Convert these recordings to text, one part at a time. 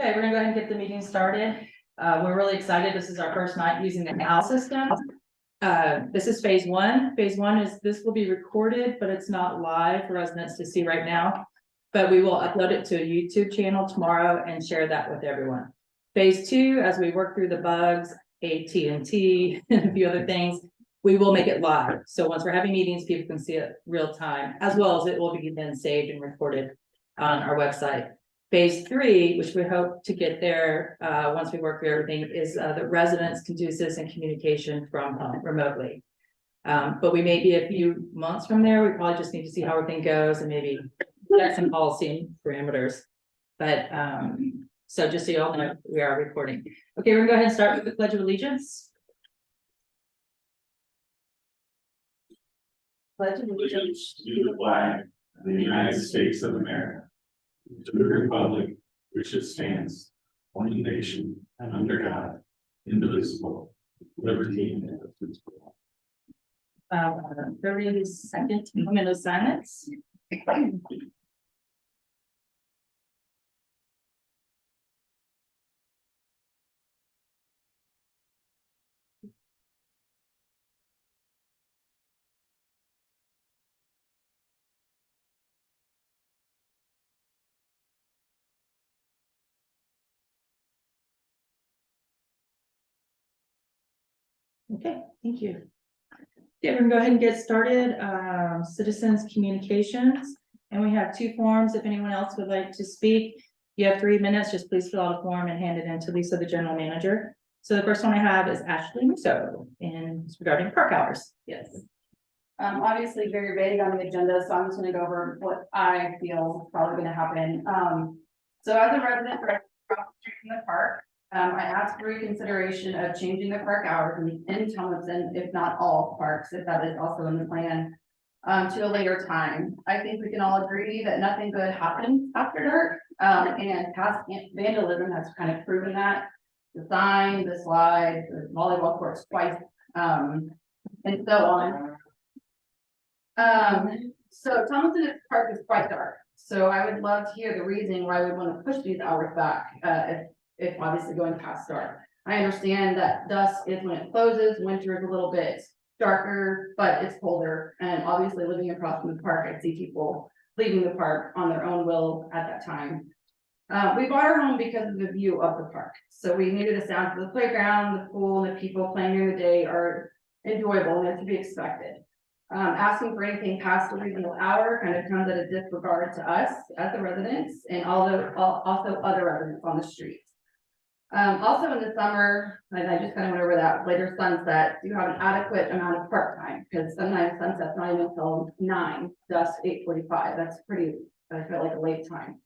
Okay, we're gonna go ahead and get the meeting started. We're really excited. This is our first night using the OWL system. This is phase one. Phase one is this will be recorded, but it's not live for residents to see right now. But we will upload it to a YouTube channel tomorrow and share that with everyone. Phase two, as we work through the bugs, AT&T, and a few other things, we will make it live. So once we're having meetings, people can see it real time, as well as it will be then saved and recorded on our website. Phase three, which we hope to get there once we work through everything, is that residents can do citizen communication from home remotely. But we may be a few months from there. We probably just need to see how everything goes and maybe set some policy and parameters. But so just so you all know, we are recording. Okay, we're gonna go ahead and start with the Pledge of Allegiance. Pledge of Allegiance to the flag of the United States of America, to the republic which it stands, one nation and under God, indivisible, liberty and justice for all. 30-second moment of silence. Okay, thank you. Okay, we're gonna go ahead and get started. Citizens communications, and we have two forms. If anyone else would like to speak, you have 3 minutes. Just please fill out a form and hand it in to Lisa, the general manager. So the first one I have is Ashley Musso, and it's regarding park hours. Yes. Obviously very vague on the agenda, so I'm just gonna go over what I feel is probably gonna happen. So as a resident across the street from the park, I asked for reconsideration of changing the park hours in Tomlinson, if not all parks, if that is also in the plan, to a later time. I think we can all agree that nothing good happens after dark, and past vandalism has kind of proven that. The sign, the slide, the volleyball courts twice, and so on. So Tomlinson Park is quite dark, so I would love to hear the reasoning why we want to push these hours back, if obviously going past dark. I understand that dusk is when it closes, winter is a little bit darker, but it's colder, and obviously living across from the park, I see people leaving the park on their own will at that time. We bought our home because of the view of the park, so we needed a sound for the playground, the pool, and the people playing during the day are enjoyable and it's to be expected. Asking for anything past a reasonable hour kind of comes at a disregard to us as the residents and also other residents on the street. Also in the summer, and I just kind of went over that, later sunsets, you have an adequate amount of park time, because sometimes sunset's not even until 9, dusk 8:45. That's pretty, I feel like a late time.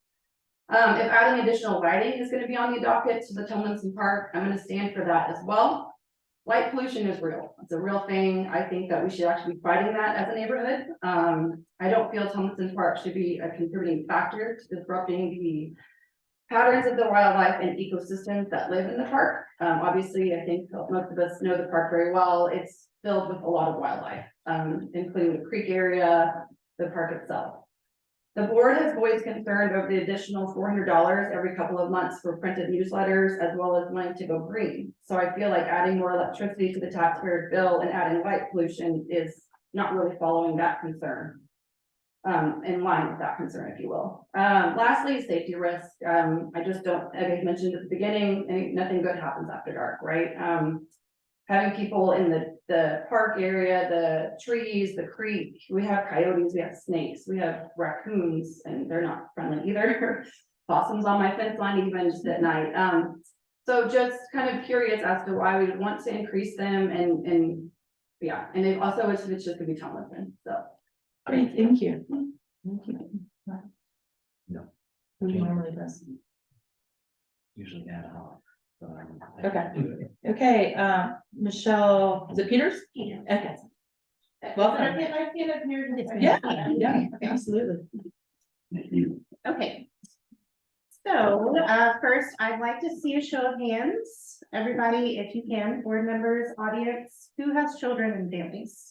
If adding additional lighting is going to be on the docket to the Tomlinson Park, I'm going to stand for that as well. Light pollution is real. It's a real thing. I think that we should actually be fighting that as a neighborhood. I don't feel Tomlinson Park should be a contributing factor to disrupting the patterns of the wildlife and ecosystems that live in the park. Obviously, I think most of us know the park very well. It's filled with a lot of wildlife, including the creek area, the park itself. The board has voiced concern over the additional $400 every couple of months for printed newsletters, as well as wanting to go green. So I feel like adding more electricity to the taxpayer's bill and adding light pollution is not really following that concern. In line with that concern, if you will. Lastly, safety risk. I just don't, as I mentioned at the beginning, nothing good happens after dark, right? Having people in the park area, the trees, the creek, we have coyotes, we have snakes, we have raccoons, and they're not friendly either. Possums on my fence line even just at night. So just kind of curious as to why we would want to increase them and yeah, and it also it's just gonna be Tomlinson, so. Great, thank you. Thank you. No. Who normally does? Usually ad hoc. Okay. Okay, Michelle, is it Peters? Okay. Welcome. Yeah, yeah, absolutely. Thank you. Okay. So, first, I'd like to see a show of hands. Everybody, if you can, board members, audience, who has children and families?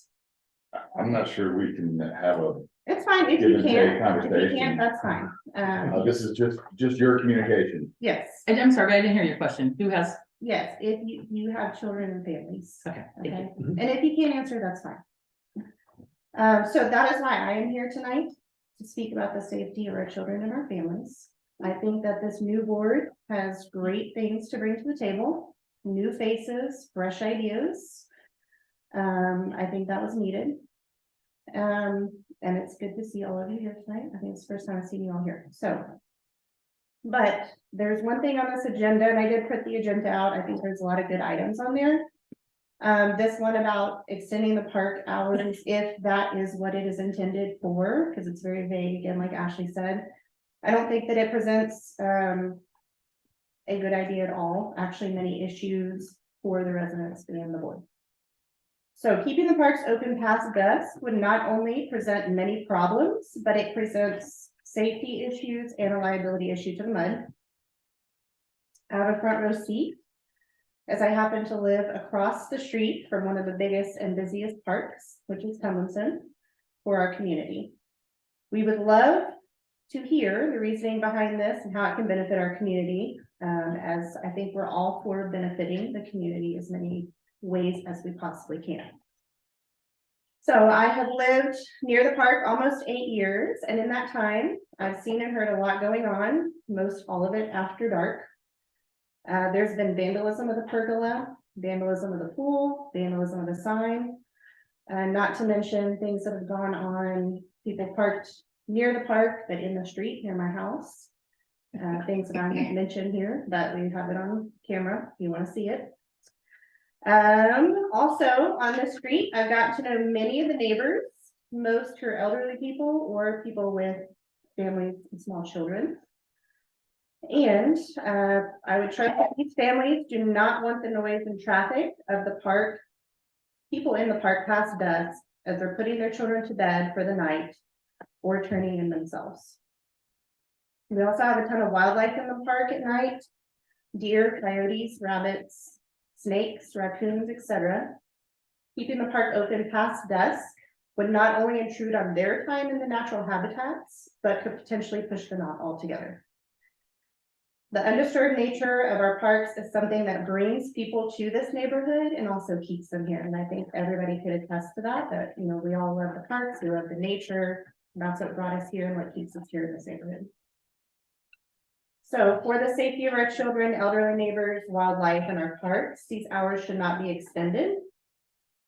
I'm not sure we can have a It's fine, if Give you and take can't, if you conversation. can't, that's fine. This is just your communication. Yes, And I'm sorry, I didn't hear your question. Who has? yes, if you have children and families. Okay, thank you. Okay, and if you can't answer, that's fine. So that is why I am here tonight, to speak about the safety of our children and our families. I think that this new board has great things to bring to the table, new faces, fresh ideas. I think that was needed. And it's good to see all of you here tonight. I think it's the first time I've seen you all here, so. But there's one thing on this agenda, and I did put the agenda out. I think there's a lot of good items on there. This one about extending the park hours, if that is what it is intended for, because it's very vague, again, like Ashley said. I don't think that it presents, a good idea at all, actually many issues for the residents and the board. So keeping the parks open past dusk would not only present many problems, but it presents safety issues and a liability issue to the mud. I have a front row seat, as I happen to live across the street from one of the biggest and busiest parks, which is Tomlinson, for our community. We would love to hear the reasoning behind this and how it can benefit our community, as I think we're all for benefiting the community as many ways as we possibly can. So I have lived near the park almost 8 years, and in that time, I've seen and heard a lot going on, most all of it after dark. There's been vandalism of the pergola, vandalism of the pool, vandalism of the sign. Not to mention things that have gone on, people parked near the park, but in the street near my house. Things that I won't mention here, but we have it on camera if you want to see it. Also on the street, I've gotten to know many of the neighbors, most who are elderly people or people with families and small children. And I would trust that these families do not want the noise and traffic of the park, people in the park past dusk, as they're putting their children to bed for the night or turning in themselves. We also have a ton of wildlife in the park at night: deer, coyotes, rabbits, snakes, raccoons, etc. Keeping the park open past dusk would not only intrude on their time in the natural habitats, but could potentially push them out altogether. The undisturbed nature of our parks is something that brings people to this neighborhood and also keeps them here. And I think everybody could attest to that, you know, we all love the parks, we love the nature. That's what brought us here and what keeps us here in this neighborhood. So for the safety of our children, elderly neighbors, wildlife, and our parks, these hours should not be extended.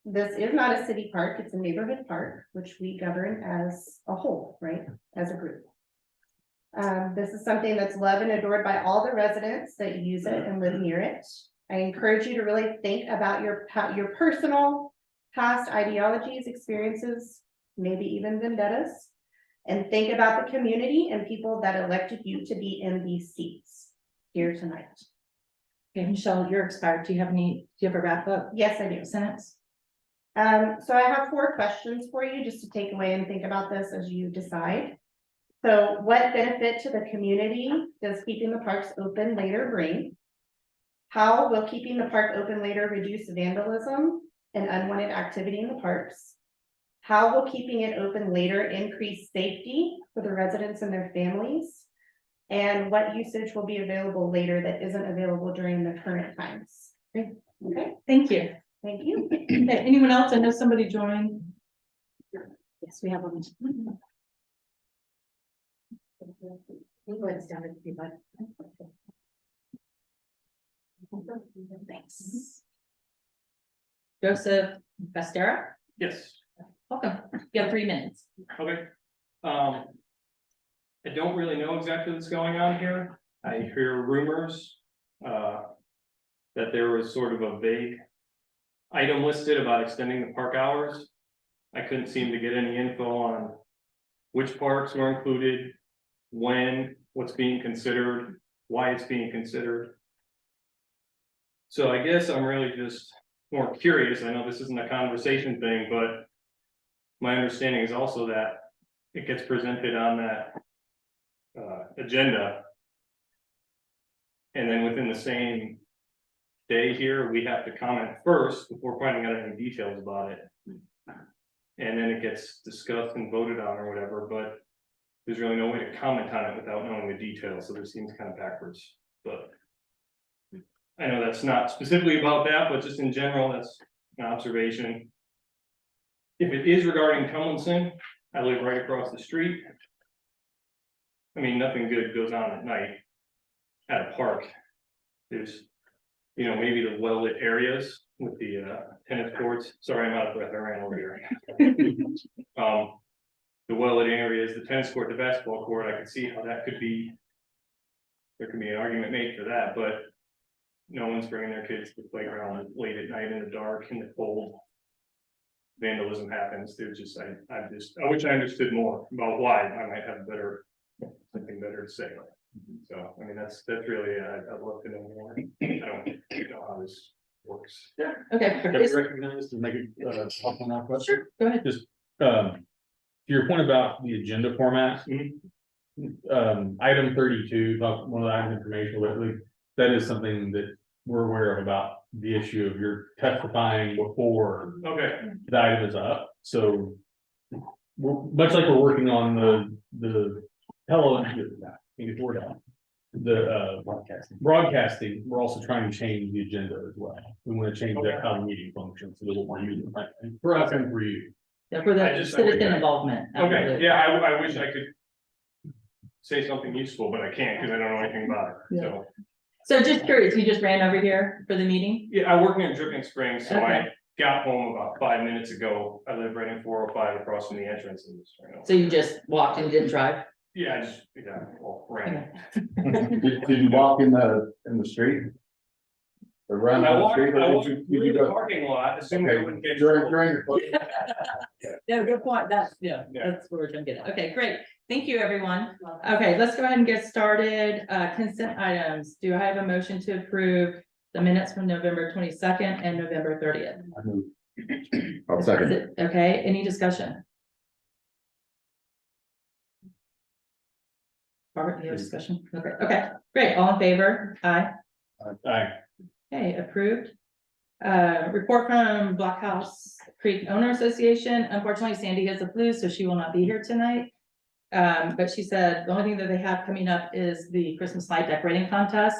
This is not a city park, it's a neighborhood park, which we govern as a whole, right, as a group. This is something that's loved and adored by all the residents that use it and live near it. I encourage you to really think about your personal past ideologies, experiences, maybe even vendettas, and think about the community and people that elected you to be in these seats here tonight. Okay, Michelle, you're expired. Do you have a wrap up Yes, I do. sentence? So I have 4 questions for you just to take away and think about this as you decide. So what benefit to the community does keeping the parks open later bring? How will keeping the park open later reduce vandalism and unwanted activity in the parks? How will keeping it open later increase safety for the residents and their families? And what usage will be available later that isn't available during the current times? Okay, Thank you. thank you. Okay, anyone else? I know somebody joined. Yes, we have one. Thanks. Joseph Bastera, Yes, welcome. You have 3 minutes. okay. I don't really know exactly what's going on here. I hear rumors, that there was sort of a vague item listed about extending the park hours. I couldn't seem to get any info on which parks were included, when, what's being considered, why it's being considered. So I guess I'm really just more curious. I know this isn't a conversation thing, but my understanding is also that it gets presented on that agenda. And then within the same day here, we have to comment first before finding out any details about it. And then it gets discussed and voted on or whatever, but there's really no way to comment on it without knowing the details, so this seems kind of backwards, but. I know that's not specifically about that, but just in general, that's an observation. If it is regarding Tomlinson, I live right across the street. I mean, nothing good goes on at night at a park. There's, you know, maybe the well-lit areas with the tennis courts. Sorry, I'm out of breath, I ran over here. The well-lit areas, the tennis court, the basketball court, I could see how that could be. There could be an argument made for that, but no one's bringing their kids to the playground late at night in the dark, in the cold. Vandalism happens, there's just, I wish I understood more about why, I might have something better to say. So, I mean, that's really, I'd love to know more, I don't know how this works. Okay. Can we recognize to make it, help on that question? Sure, go ahead. To your point about the agenda format. Item 32, about one of the items information, like, that is something that we're aware of about the issue of your testifying before Okay, the item is up, so. Much like we're working on the broadcasting, we're also trying to change the agenda as well. We want to change that how the meeting functions, so that we're more user friendly for us and for you. Yeah, for I the just- citizen involvement. okay, absolutely. yeah, I wish I could. Say something useful, but I can't, because I don't know anything about it, so. So just curious, you just ran over here for the meeting? Yeah, I work near Dripping Springs, so I Okay. got home about 5 minutes ago. I live right in 405 across from the entrance in this. So you just walked and didn't drive? Yeah, I just, well, ran. Did you walk in the street? Or run I down the walked, street? I or walked did through you the go? parking lot, assuming I Okay, wouldn't get. during your. Yeah, good point, that's, yeah, Yeah. that's what we're trying to get at. Okay, great, thank you, everyone. Okay, let's go ahead and get started. Consent items, do I have a motion to approve the minutes from November 22nd and November 30th? I'll second it. Okay, any discussion? Robert, do you have discussion? Okay, great, all in favor? Aye. Aye. Okay, approved. Report from Blockhouse Creek Owner Association. Unfortunately, Sandy has the flu, so she will not be here tonight. But she said the only thing that they have coming up is the Christmas light decorating contest.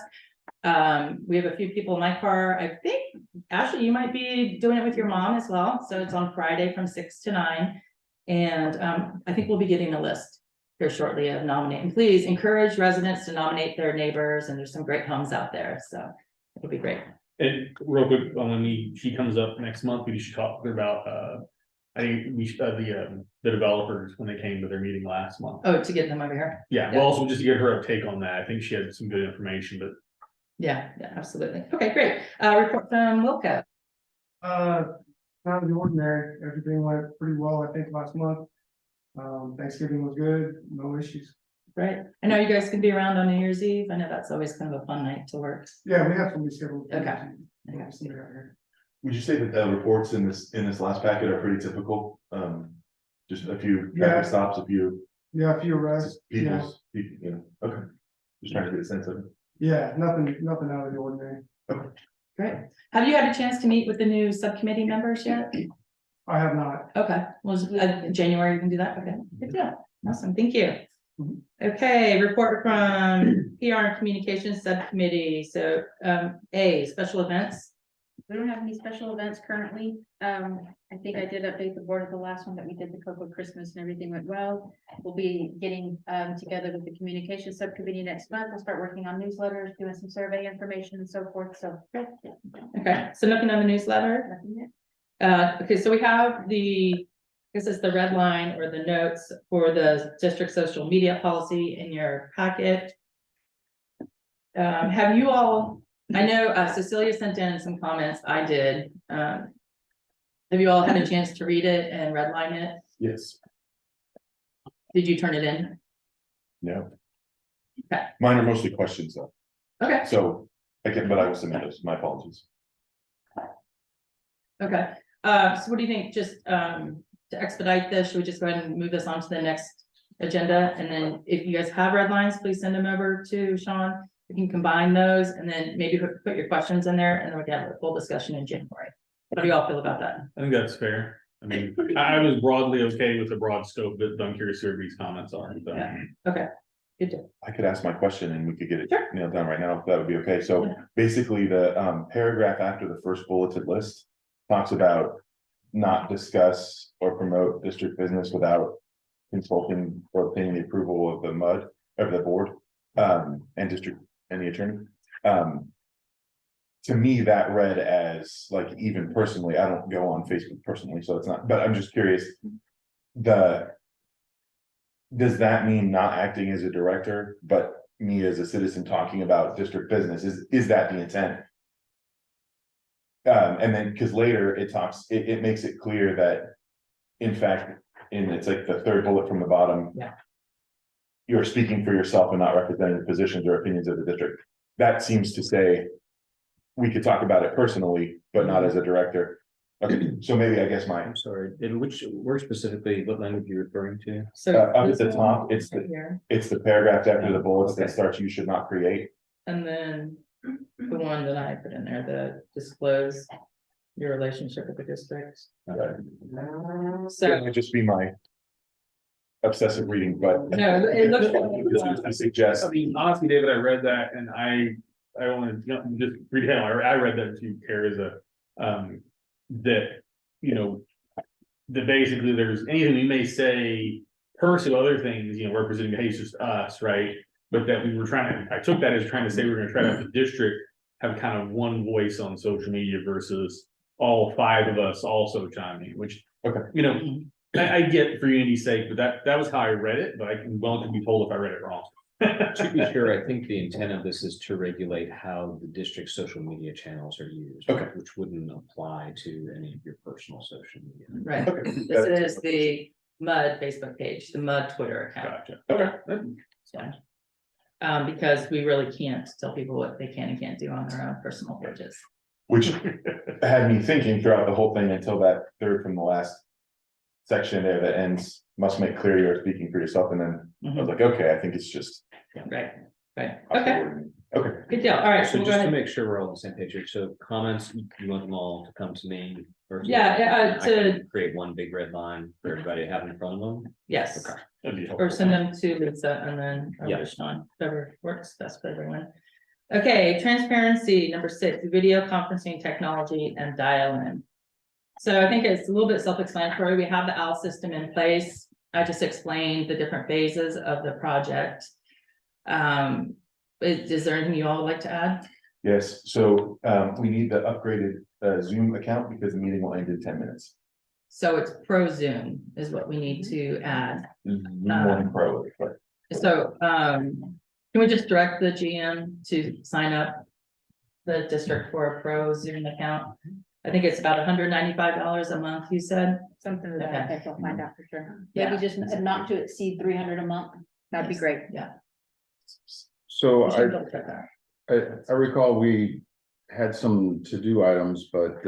We have a few people in my car. I think, Ashley, you might be doing it with your mom as well. So it's on Friday from 6 to 9. And I think we'll be getting a list here shortly of nominating. Please encourage residents to nominate their neighbors, and there's some great homes out there, so it'll be great. And real quick, when she comes up next month, we should talk to her about, I think we should, the developers, when they came to their meeting last month. Oh, to get them over here. Yeah, well, also just to get her a take on that, I think she had some good information, but. Yeah, absolutely. Okay, great. Report from Wilco. Out of the ordinary, everything went pretty well, I think, last month. Thanksgiving was good, no issues. Right. I know you guys can be around on New Year's Eve. I know that's always kind of a fun night to work. Yeah, we have somebody scheduled. Okay. Yeah, somebody out here. Would you say that the reports in this last packet are pretty typical? Just a few Yeah. traffic stops, a few Yeah, a few arrests, yeah, people, you know, okay. Just trying to get a sense of it. yeah, nothing out of the ordinary. Great. Have you had a chance to meet with the new subcommittee members yet? I have not. Okay, well, January, you can do that. Okay, good deal. Awesome, thank you. Okay, report from PR and Communications Subcommittee. So, A, special events. We don't have any special events currently. I think I did update the board at the last one that we did the Cocoa Christmas and everything went well. We'll be getting together with the communications subcommittee next month. We'll start working on newsletters, doing some survey information and so forth. So. Okay, so nothing on the newsletter. Nothing yet. Okay, so we have this is the red line or the notes for the district social media policy in your packet. Have you all, I know Cecilia sent in some comments, I did. Have you all had a chance to read it and redline it? Yes. Did you turn it in? No. Okay. Mine are mostly questions though, Okay, so but I will submit those, my apologies. okay. So what do you think? Just to expedite this, should we just go ahead and move this on to the next agenda? And then if you guys have red lines, please send them over to Sean. We can combine those and then maybe put your questions in there and then we can have a full discussion in January. How do you all feel about that? I think that's fair. I mean, I was broadly okay with the broad scope, but I'm curious who everybody's comments are, so. Yeah. Okay, good job. I could ask my question and we could get it Sure. nailed down right now, if that would be okay. So Yeah. basically the paragraph after the first bulleted list talks about not discuss or promote district business without consulting or obtaining the approval of the MUD, of the board, and district and the attorney. To me, that read as like, even personally, I don't go on Facebook personally, so it's not, but I'm just curious. Does that mean not acting as a director, but me as a citizen talking about district business? Is that the intent? And then, because later it talks, it makes it clear that, in fact, it's like the third bullet from the bottom. Yeah. You're speaking for yourself and not representing the positions or opinions of the district. That seems to say we could talk about it personally, but not as a director. Okay, so maybe I guess I'm sorry, in where specifically, what language are you referring to? So. up at this the one top, it's right here, the paragraph after the bullets that Okay. starts, you should not create. and then the one that I put in there, the disclose your relationship with the district. It So, would just be my obsessive reading, but. no, it looks I suggest, I mean, honestly, David, I read that and I want to just read it. I read that to care as a, that, you know, that basically there's anything we may say, personal other things, you know, representing, hey, it's just us, right? But that we were trying to, I took that as trying to say we're gonna try to have the district have kind of one voice on social media versus all five of us also chiming in, which, Okay. you know, I get for unity's sake, but that was how I read it, but I can be told if I read it wrong. To be sure, I think the intent of this is to regulate how the district's social media channels are used. Okay. Which wouldn't apply to any of your personal social media. right. okay. This is the MUD Facebook page, the MUD Twitter account. Gotcha. Okay. So, because we really can't tell people what they can and can't do on their own personal pages. Which had me thinking throughout the whole thing until that third from the last section there that ends, must make clear you're speaking for yourself, and then I was like, okay, I think it's just. Right, right, okay, Okay, good deal, all right, So we'll go just to ahead. make sure we're all on the same page here, so comments, you want them all to come to me? First? Yeah, I can create one big red line for everybody to have in front of them. Yes, Okay. That'd be or helpful. send them to Lisa and then Yeah. over to Sean, whatever works best for everyone. Okay, transparency, number 6, video conferencing technology and dial-in. So I think it's a little bit self-explanatory. We have the OWL system in place. I just explained the different phases of the project. Is there anything you all would like to add? yes, so we need the upgraded Zoom account because the meeting will end in 10 minutes. So it's Pro Zoom is what we need to add. Zoom Pro, but So, can we just direct the GM to sign up the district for a Pro Zoom account? I think it's about $195 a month, you said? Something to that Okay. effect, I'll find out for sure. Yeah. Maybe just not to exceed 300 a month, that'd be Yes. great. Yeah. So We should double check that. I recall we had some to-do items, but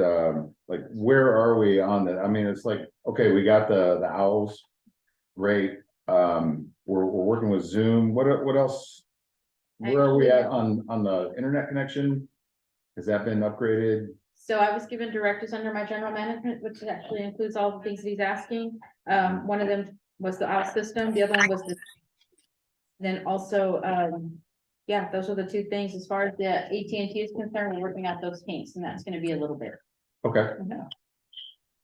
like, where are we on that? I mean, it's like, okay, we got the owls. Great, we're working with Zoom, what else? Where are we at on the internet connection? Has that been upgraded? So I was given directives under my general management, which actually includes all the things that he's asking. One of them was the OWL system, the other one was the. Then also, yeah, those are the two things. As far as the AT&T is concerned, we're working out those kinks, and that's gonna be a little bit. Okay,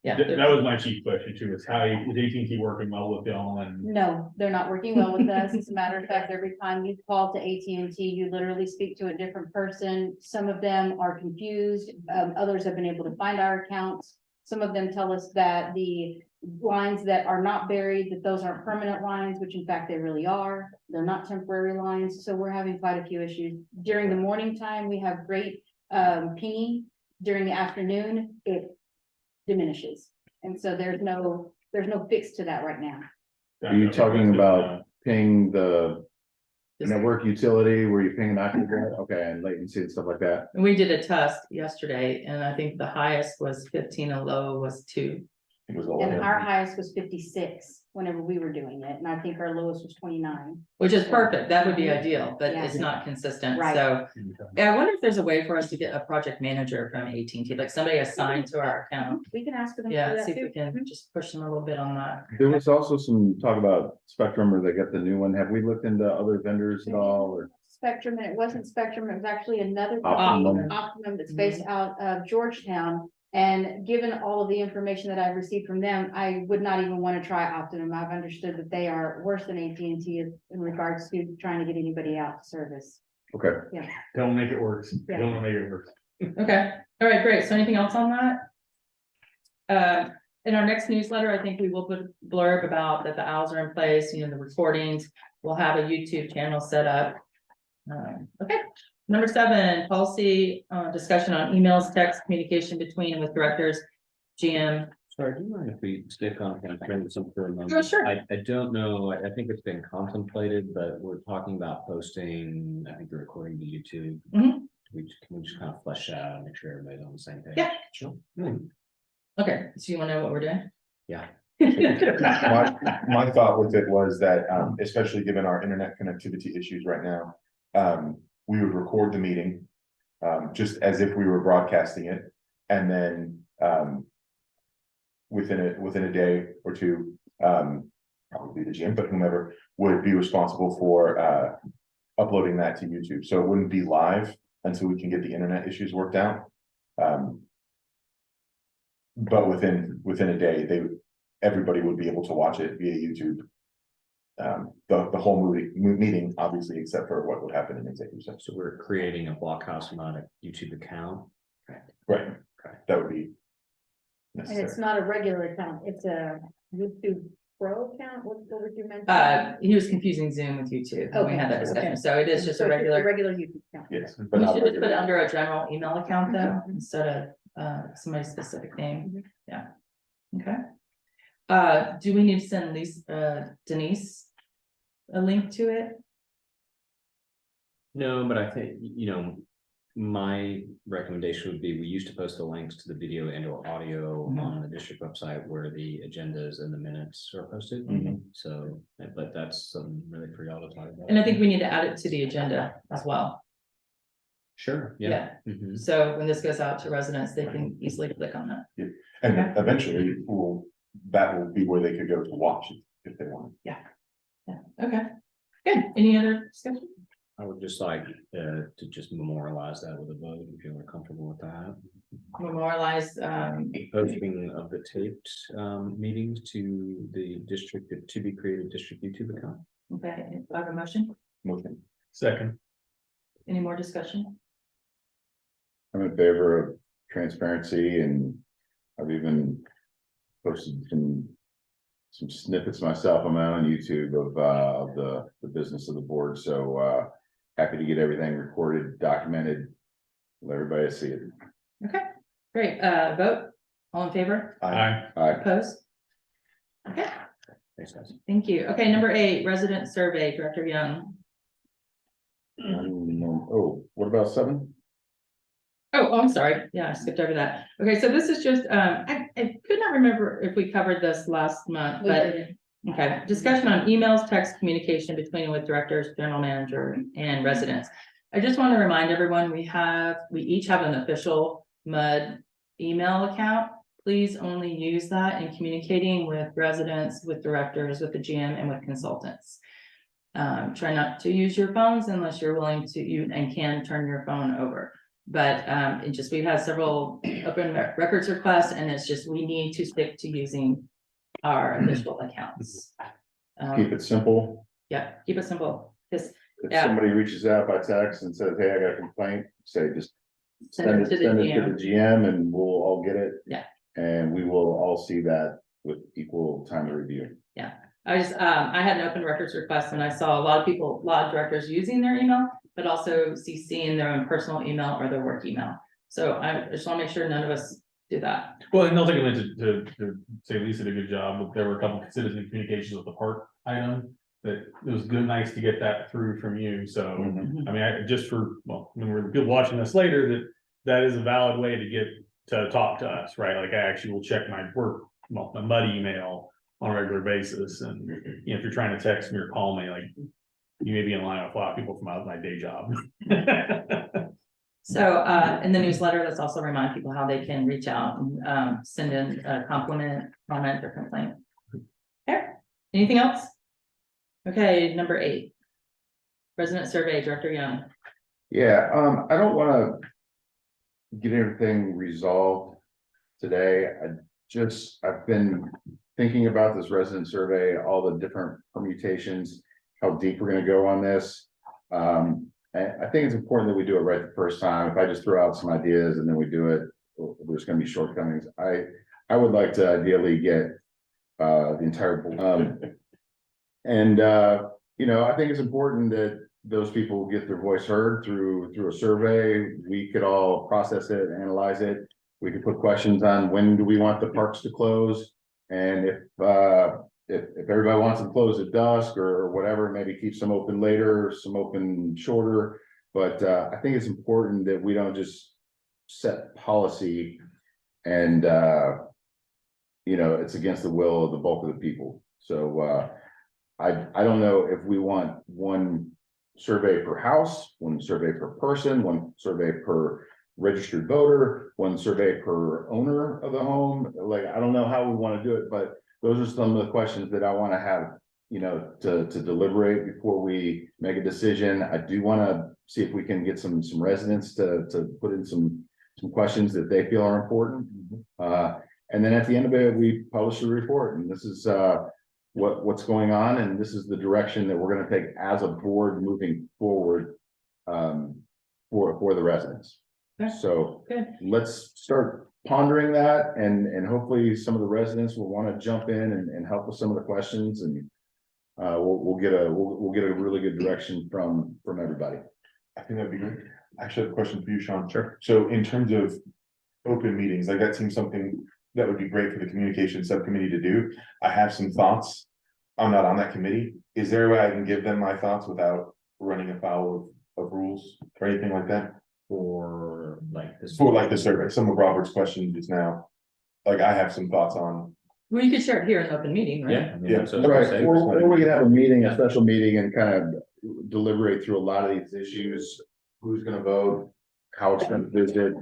Yeah. That was my chief question too, is how is AT&T working well with y'all and No, they're not working well with us. As a matter of fact, every time you call to AT&T, you literally speak to a different person. Some of them are confused. Others have been able to find our accounts. Some of them tell us that the lines that are not buried, that those aren't permanent lines, which in fact they really are. They're not temporary lines. So we're having quite a few issues. During the morning time, we have great pinging. During the afternoon, it diminishes. And so there's no fix to that right now. are you talking about ping the network utility, where you ping that, okay, and latency and stuff like that? We did a test yesterday and I think the highest was 15 and low was 2. It was And 11. our highest was 56 whenever we were doing it, and I think our lowest was 29. Which is perfect, that would be ideal, but Yeah. it's not consistent, Right. so. Yeah, I wonder if there's a way for us to get a project manager from AT&T, like somebody assigned to our account. We can ask for them to do Yeah, that see if we too. can just push them a little bit on that. There was also some talk about Spectrum, or they got the new one. Have we looked into other vendors at all, or? Spectrum, and it wasn't Spectrum, it was actually another. Optimum. company, Optimum that's based out of Georgetown. And given all of the information that I've received from them, I would not even want to try Optimum. I've understood that they are worse than AT&T in regards to trying to get anybody out to service. Okay, Don't make it worse. Yeah. Don't make it worse. Okay, all right, great. So anything else on that? In our next newsletter, I think we will put a blurb about that the owls are in place, the recordings. We'll have a YouTube channel set up. Okay, number 7, policy, discussion on emails, text, communication between and with directors, GM. Sorry, do you mind if we stick on kind of trend something for a moment? Oh, sure. I don't know, I think it's been contemplated, but we're talking about posting, I think the recording to YouTube. Mhm. Can we just kind of flesh out and make sure everybody's on the same page? Yeah. Sure. Okay, so you wanna know what we're doing? Yeah. My thought with it was that, especially given our internet connectivity issues right now, we would record the meeting. Just as if we were broadcasting it, and then, within a day or two, probably the GM, but whomever would be responsible for, uploading that to YouTube, so it wouldn't be live until we can get the internet issues worked out. But within a day, everybody would be able to watch it via YouTube. The whole meeting, obviously, except for what would happen in executive session. So we're creating a Blockhouse Monic YouTube account. Right, that would be And it's necessary. not a regular account, it's a YouTube Pro account, what would you mention? He was confusing Zoom with YouTube. when We had that Okay, discussion, okay. so it is just a So it's regular. Regular YouTube account. Yes, but We not should just put it regular. under a general email account though, instead of somebody's specific name, yeah. Okay. Do we need to send Denise a link to it? No, but I think, my recommendation would be, we used to post the links to the video and or audio Mhm. on the district website where the agendas and the minutes are posted. Mhm. So, but that's something really for y'all to talk about. And I think we need to add it to the agenda as well. Sure, yeah. Mhm. So when this goes out to residents, they can easily click on that. And Okay. eventually, that will be where they could go to watch it if they want. Yeah, okay, good. Any other discussion? I would just like to just memorialize that with a vote, if you're comfortable with that. Memorialize, Posting of the taped meetings to the district, to be created district YouTube account. okay, I have a motion. Motion. Second. Any more discussion? I'm in favor of transparency, and I've even posted some snippets myself on my own YouTube of the business of the board, so happy to get everything recorded, documented, let everybody see it. Okay, great. Vote, all in favor, Aye. opposed? Okay, Thanks, guys. thank you. Okay, number 8, resident survey, Director Young. Oh, what about 7? Oh, I'm sorry. Yeah, I skipped over that. Okay, so this is just, I could not remember if we covered this last month, We but did. okay, discussion on emails, text communication between and with directors, general manager and residents. I just want to remind everyone, we each have an official MUD email account. Please only use that in communicating with residents, with directors, with the GM and with consultants. Try not to use your phones unless you're willing to, you and can turn your phone over. But we've had several open records requests, and it's just, we need to stick to using our official accounts. Keep it simple. Yeah, keep it simple, just If Yeah. somebody reaches out by text and says, hey, I got a complaint, say, just send it to the send it to GM. the GM and we'll all get it. Yeah. And we will all see that with equal time to review. I just, I had an open records request and I saw a lot of directors using their email, but also CCing their own personal email or their work email. So I just want to make sure none of us do that. Well, and nothing to say Lisa did a good job, but there were a couple of citizen communications with the park item. That it was good, nice to get that through from you, so, Mhm. I mean, we're people watching this later, that is a valid way to get to talk to us, right? Like, I actually will check my work well, a mud email on a regular basis, and, you know, if you're trying to text me or call me, like, you may be in line with a lot of people from my day job. So, in the newsletter, let's also remind people how they can reach out and, send in a compliment, comment, or complaint. Okay, anything else? Okay, number 8. Resident survey, Director Young. Yeah, I don't wanna get everything resolved today. I've been thinking about this resident survey, all the different permutations, how deep we're gonna go on this. And I think it's important that we do it right the first time. If I just throw out some ideas and then we do it, there's gonna be shortcomings. I would like to ideally get the entire, and you know, I think it's important that those people get their voice heard through a survey. We could all process it, analyze it. We could put questions on when do we want the parks to close? And if everybody wants them closed at dusk or whatever, maybe keep some open later, some open shorter. But I think it's important that we don't just set policy and you know, it's against the will of the bulk of the people. So I don't know if we want one survey per house, one survey per person, one survey per registered voter, one survey per owner of the home. Like, I don't know how we want to do it, but those are some of the questions that I want to have, you know, to deliberate before we make a decision. I do want to see if we can get some residents to put in some questions that they feel are important. And then at the end of it, we publish a report, and this is what's going on, and this is the direction that we're going to take as a board moving forward for the residents. Okay. So Good. let's start pondering that, and hopefully some of the residents will want to jump in and help with some of the questions, and we'll get a really good direction from everybody. I think that'd be great. I actually have a question for you, Sean. Sure. So in terms of open meetings, like that seems something that would be great for the communication subcommittee to do. I have some thoughts. I'm not on that committee. Is there a way I can give them my thoughts without running afoul of rules or anything like that? For like this. For like the survey, some of Robert's questions just now, like I have some thoughts on. Well, you could share it here in an open meeting, right? Yeah. I mean, Yeah. that's what I was gonna Right, say. or we can have a meeting, a special meeting, and kind of deliberate through a lot of these issues. Who's gonna vote, how it's gonna visit,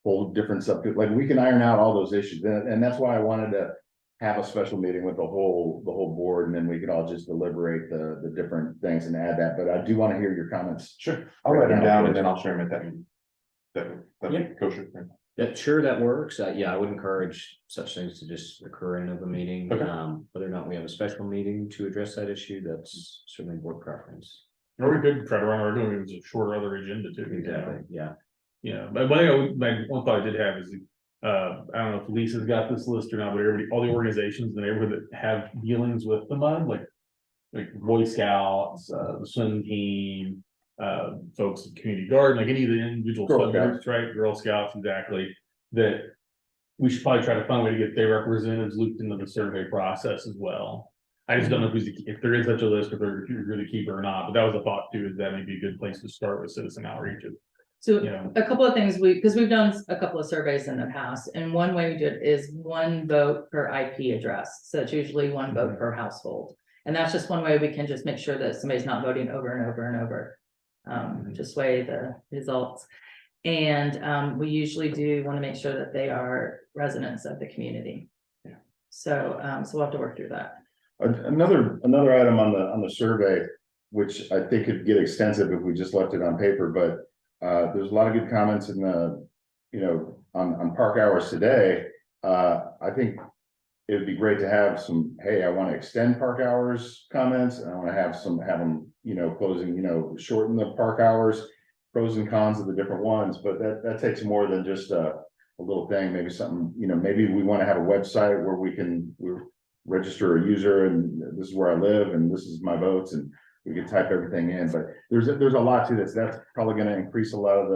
whole different subject, like we can iron out all those issues, and that's why I wanted to have a special meeting with the whole board, and then we could all just deliberate the different things and add that, but I do want to hear your comments. Sure. I'll write them down and then I'll share them at that meeting. That'd Yeah. be kosher. Yeah, sure, that works. Yeah, I would encourage such things to just occur in of a meeting. Okay. Whether or not we have a special meeting to address that issue, that's certainly board preference. Or we could try to run our doing a shorter other agenda too. Exactly, yeah. Yeah, but one thing one thought I did have is, I don't know if Lisa's got this list or not, but everybody, all the organizations in the neighborhood that have dealings with the mud, like Boy Scouts, the swim team, folks at Community Garden, like any of the individual Girl subgroups, right? Girl Scouts, exactly, that we should probably try to find a way to get their representatives looped into the survey process as well. I just don't know if there is such a list, if you're the keeper or not, but that was a thought too, is that may be a good place to start with citizen outreach. So You know. a couple of things because we've done a couple of surveys in the past, and one way we do it is one vote per IP address. So it's usually one vote per household. And that's just one way we can just make sure that somebody's not voting over and over and over. Just weigh the results. And we usually do want to make sure that they are residents of the community. Yeah. So we'll have to work through that. Another item on the survey, which I think could get extensive if we just left it on paper, but there's a lot of good comments in the, you know, on park hours today. I think it would be great to have some, hey, I want to extend park hours comments, and I want to have them, you know, closing, you know, shorten the park hours, pros and cons of the different ones, but that takes more than just a little thing, maybe something, you know, maybe we want to have a website where we register a user, and this is where I live, and this is my votes, and we can type everything in, but there's a lot to this. That's probably going to increase a lot of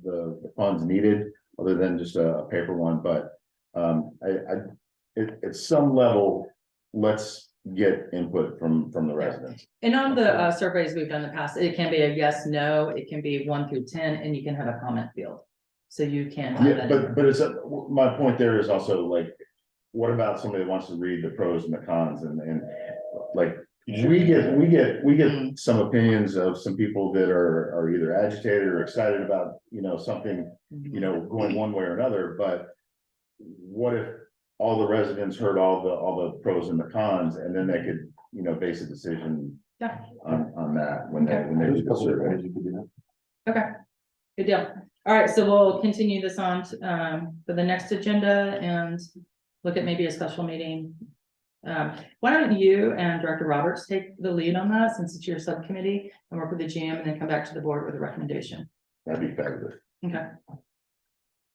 the funds needed, other than just a paper one. But at some level, let's get input from the residents. And on the surveys we've done in the past, it can be a yes, no, it can be 1 through 10, and you can have a comment field. So you can. Yeah, but it's my point there is also like, what about somebody that wants to read the pros and the cons and like, we get some opinions of some people that are either agitated or excited about, something, going one way or another, but what if all the residents heard all the pros and the cons, and then they could, base a decision Yeah. on that when they do the survey. Okay, good deal. All right, so we'll continue this on for the next agenda and look at maybe a special meeting. Why don't you and Director Roberts take the lead on that, since it's your subcommittee, and work with the GM and then come back to the board with a recommendation. That'd be fabulous. Okay.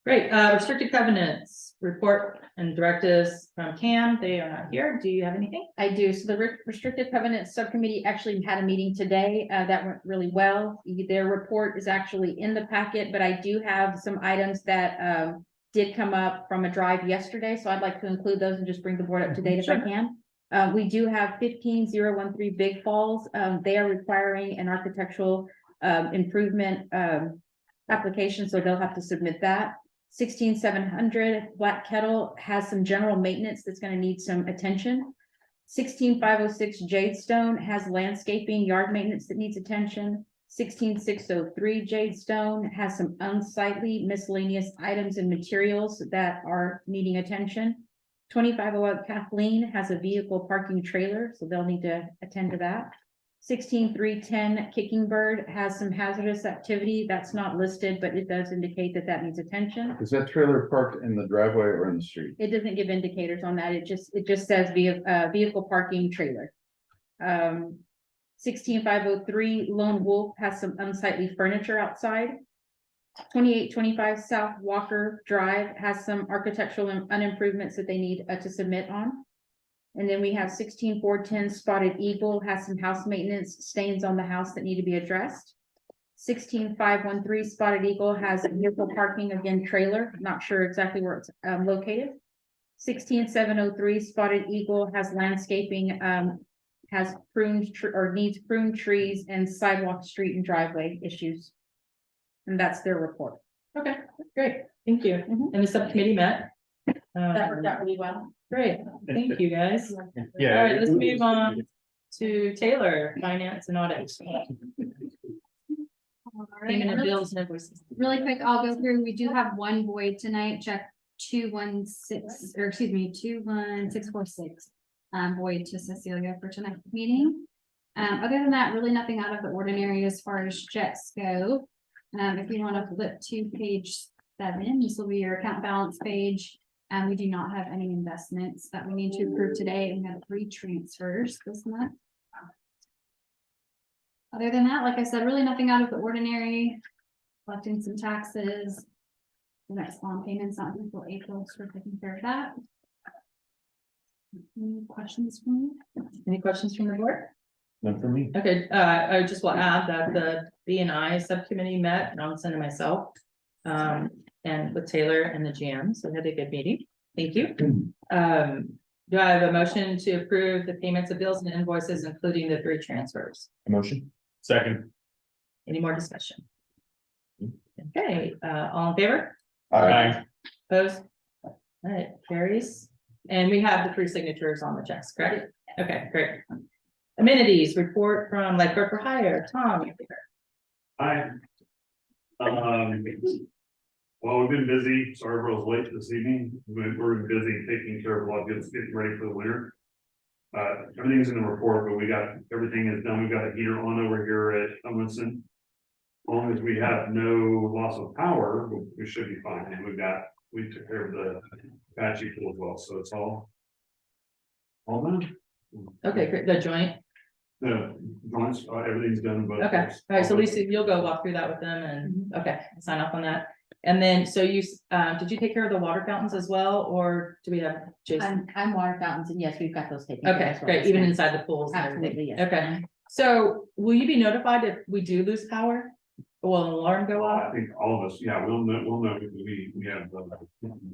Great, restricted covenants, report and directives from Cam, they are not here. Do you have anything? I do. So the restricted covenants subcommittee actually had a meeting today, that went really well. Their report is actually in the packet, but I do have some items that, did come up from a drive yesterday, so I'd like to include those and just bring the board up to date if I can. We do have 15013 Big Falls. They are requiring an architectural improvement application, so they'll have to submit that. 16700 Black Kettle has some general maintenance that's going to need some attention. 16506 Jadestone has landscaping yard maintenance that needs attention. 16603 Jadestone has some unsightly miscellaneous items and materials that are needing attention. 2508 Kathleen has a vehicle parking trailer, so they'll need to attend to that. 16310 Kicking Bird has some hazardous activity that's not listed, but it does indicate that that needs attention. Is that trailer parked in the driveway or in the street? It doesn't give indicators on that. It just says vehicle parking trailer. 16503 Lone Wolf has some unsightly furniture outside. 2825 South Walker Drive has some architectural unimprovements that they need to submit on. And then we have 16410 Spotted Eagle has some house maintenance stains on the house that need to be addressed. 16513 Spotted Eagle has vehicle parking, again, trailer, not sure exactly where it's located. 16703 Spotted Eagle has landscaping, has pruned or needs pruned trees and sidewalk, street and driveway issues. And that's their report. Okay, great, thank you. Mhm. And the subcommittee met. That worked out really well. Great, thank you, guys. Yeah. All right, let's move on to Taylor, finance and audit. Payment of bills and invoices. Really quick, I'll go through. We do have one void tonight, check 21646. Void to Cecilia for tonight's meeting. Other than that, really nothing out of the ordinary as far as checks go. If you want to flip to page 7, this will be your account balance page. We do not have any investments that we need to approve today. We have 3 transfers this month. Other than that, like I said, really nothing out of the ordinary. Collecting some taxes. The next bond payment's not until April, so we're taking care of that. Any questions from me? Any questions from the board? None for me. Okay, I just will add that the B&I subcommittee met, Johnson and myself. And with Taylor and the GM, so we had a good meeting. Thank you. Do I have a motion to approve the payments of bills and invoices, including the 3 transfers? Motion. Second. Any more discussion? Okay, all in favor? Aye. Opposed? All right, carries. And we have the 3 signatures on the checks, correct? Okay, great. Amenities, report from Lifeguard for Hire, Tom. You're here. Hi. Well, we've been busy, sorry for late this evening, we're busy taking care of what gets getting ready for the winter. Everything's in the report, but everything is done, we've got a heater on over here at Tomlinson. As long as we have no loss of power, we should be fine, and we took care of the Apache pool as well, so it's all done. Okay, great, the joint. The joints, everything's done, but. Okay, all right, so Lisa, you'll go walk through that with them and, okay, sign off on that. And then, so you, did you take care of the water fountains as well, or do we have Jason? I'm water fountains, and yes, we've got those taken. care of Okay, as well. great, even inside the pools and everything. Absolutely, yes. Okay, so will you be notified if we do lose power? Will an alarm go I off? think all of us, yeah, we'll know, we have,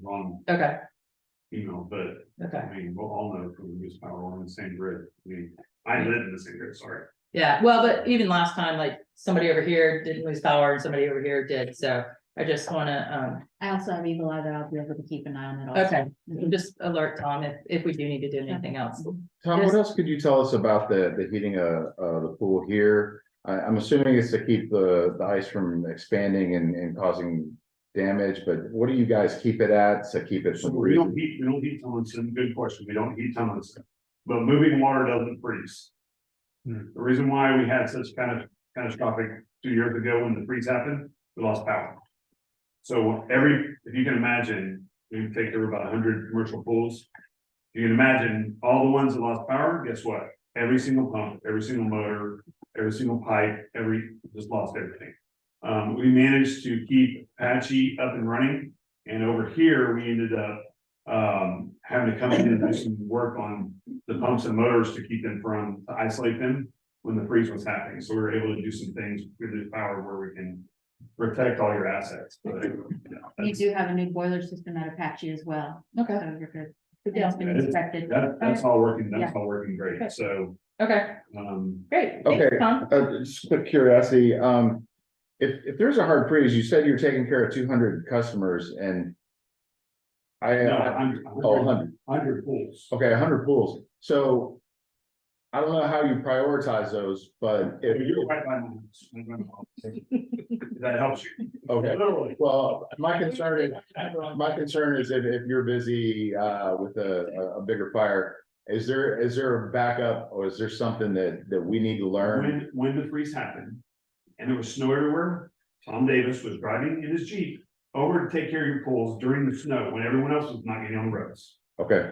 on Okay, email, but okay, I mean, we'll all know if we use power on the same grid. I live in the same grid, sorry. yeah, well, but even last time, like, somebody over here didn't lose power and somebody over here did, so I just wanna, I also have Eagle Eye that I'll be able to keep an eye on it also. okay, just alert Tom if we do need to do anything else. Tom, what else could you tell us about the heating of the pool here? I'm assuming it's to keep the ice from expanding and causing damage, but what do you guys keep it at to keep it So from we don't freezing? heat Tomlinson, good question, we don't heat Tomlinson, but moving water doesn't freeze. The reason why we had such catastrophic 2 years ago when the freeze happened, we lost power. So if you can imagine, we take care of about 100 commercial pools. You can imagine all the ones that lost power, guess what? Every single pump, every single motor, every single pipe, just lost everything. We managed to keep Apache up and running, and over here, we ended up having to come in and do some work on the pumps and motors to keep them to isolate them when the freeze was happening. So we were able to do some things with this power where we can protect all your assets. But, You do have a new boiler system at Apache as well, Okay, so you're good. good It's deal. been inspected. that's all working, Yeah. great. So, Okay, great. Okay, Thanks, Tom. just quick curiosity, if there's a hard freeze, you said you're taking care of 200 customers and no, 100, pools. okay, 100 pools, so I don't know how you prioritize those, but if You're right by my house. That helps you. okay, Literally. well, my concern is if you're busy, with a bigger fire, is there a backup or is there something that we need to learn? When the freeze happened and there was snow everywhere, Tom Davis was driving in his Jeep over to take care of your pools during the snow when everyone else was not getting on the roads. Okay,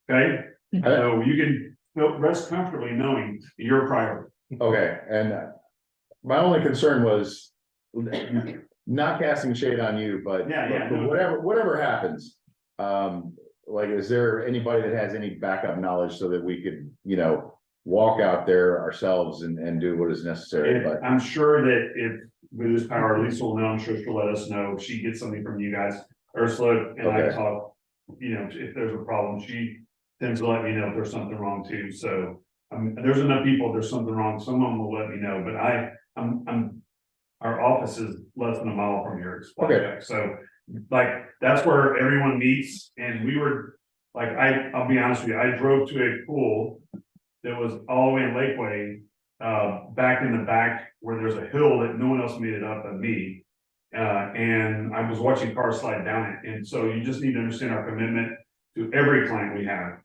Okay, so you can rest comfortably knowing you're a priority. okay, and my only concern was not casting shade on you, but Yeah, but whatever happens, like, is there anybody that has any backup knowledge so that we could, walk out there ourselves and do what is necessary, but I'm sure that if with this power, Lisa will know, I'm sure she'll let us know if she gets something from you guys. Ursula and I Okay. talk, if there's a problem, she tends to let me know if there's something wrong too, so. There's enough people, if there's something wrong, someone will let me know, but our office is less than a mile from here. Okay. So, like, that's where everyone meets, and we were, like, I'll be honest with you, I drove to a pool that was all the way in Lakeway, back in the back where there's a hill that no one else made it up but me. And I was watching cars slide down it, and so you just need to understand our commitment to every client we have.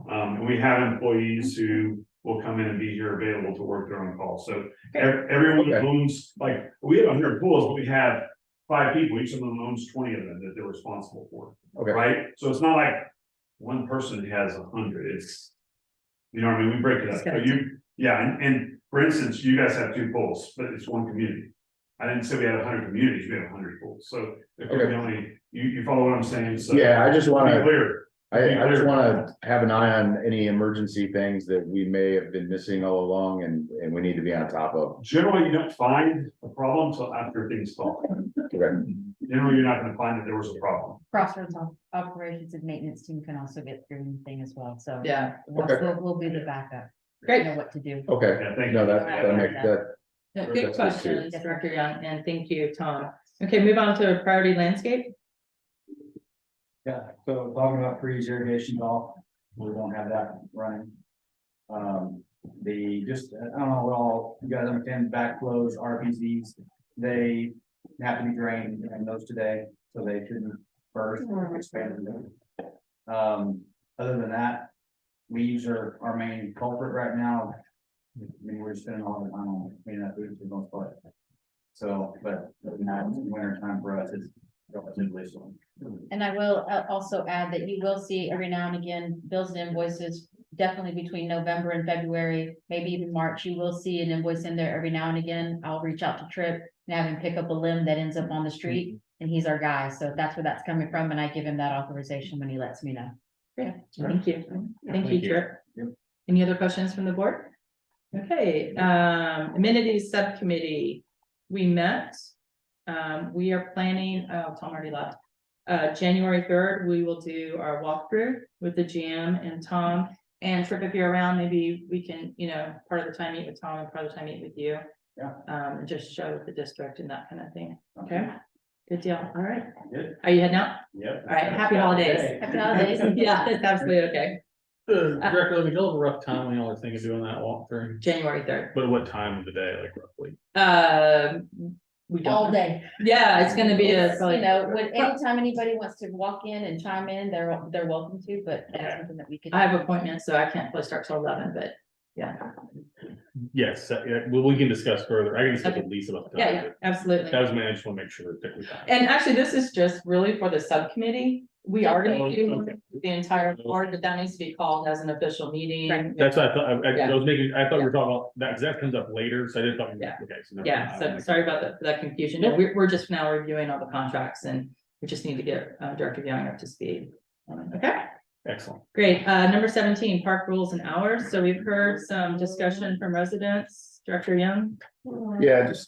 And we have employees who will come in and be here available to work their own call, so everyone Okay. owns, like, we have 100 pools, but we have 5 people, each of them owns 20 of them that they're responsible for, okay, right? So it's not like one person has 100, it's, we break it up, so and for instance, you guys have 2 pools, but it's one community. I didn't say we had 100 communities, we have 100 pools, so if Okay. you're only, you follow what I'm saying, so. yeah, I just To be wanna. clear, I just wanna have an eye on any emergency things that we may have been missing all along and we need to be on top of. generally, you don't find a problem till after things fall. Okay, Generally, you're not gonna find that there was a problem. Crossroads operations and maintenance team can also get through anything as well, so. Yeah, We'll be the backup. Great. Know what to do. okay, Yeah, thank no, you. that makes that, No, That's good good questions, too. Director Young, and thank you, Tom. Okay, move on to priority landscape. Yeah, so talking about freeze irrigation golf, we won't have that running. I don't know what all, you guys understand backflows, RPZs, they have to be drained and those today, so they shouldn't burst or expand. Other than that, weeds are our main culprit right now. I mean, we're spending all the time on cleaning up weeds for the most part. So, but now it's winter time for us, it's relatively slow. And I will also add that you will see every now and again bills and invoices, definitely between November and February, maybe even March, you will see an invoice in there every now and again. I'll reach out to Trip and have him pick up a limb that ends up on the street, and he's our guy, so that's where that's coming from, and I give him that authorization when he lets me know. Great, thank you. Thank you, Thank you. Trip. Any other questions from the board? Okay, amenities subcommittee, we met. We are planning, Tom already left. January 3rd, we will do our walkthrough with the GM and Tom. And Trip, if you're around, maybe we can, part of the time meet with Tom and part of the time meet with you. Yeah. And just show the district and that kind of thing, okay? Good deal. All right. Good. Are you heading out? Yep. All right. Happy holidays. Happy holidays. Yeah, it's absolutely okay. Director, let me know a rough time when y'all are thinking of doing that walkthrough, January 3rd. but what time of the day, like roughly? We don't. All day. Yeah, it's gonna be a, It's, probably, you know, when, anytime anybody wants to walk in and chime in, they're welcome to, but that's something that we could. I have appointments, so I can't really start till 11, but yeah. Yes, yeah, well, we can discuss further, I can discuss with Lisa about the time. Yeah, absolutely. That was my, I just wanna make sure that we got. And actually, this is just really for the subcommittee. We are gonna do Okay. the entire board, but that needs to be called as an official meeting. Right. That's what I thought, I Yeah. was making, I thought we were talking about that, 'cause that comes up later, so I didn't thought. Yeah. Okay. So never Yeah, mind. so sorry about that confusion. No, we're just now reviewing all the contracts and we just need to get Director Young up to speed. Okay, Excellent. great. Number 17, park rules and hours. So we've heard some discussion from residents. Director Young? Yeah, just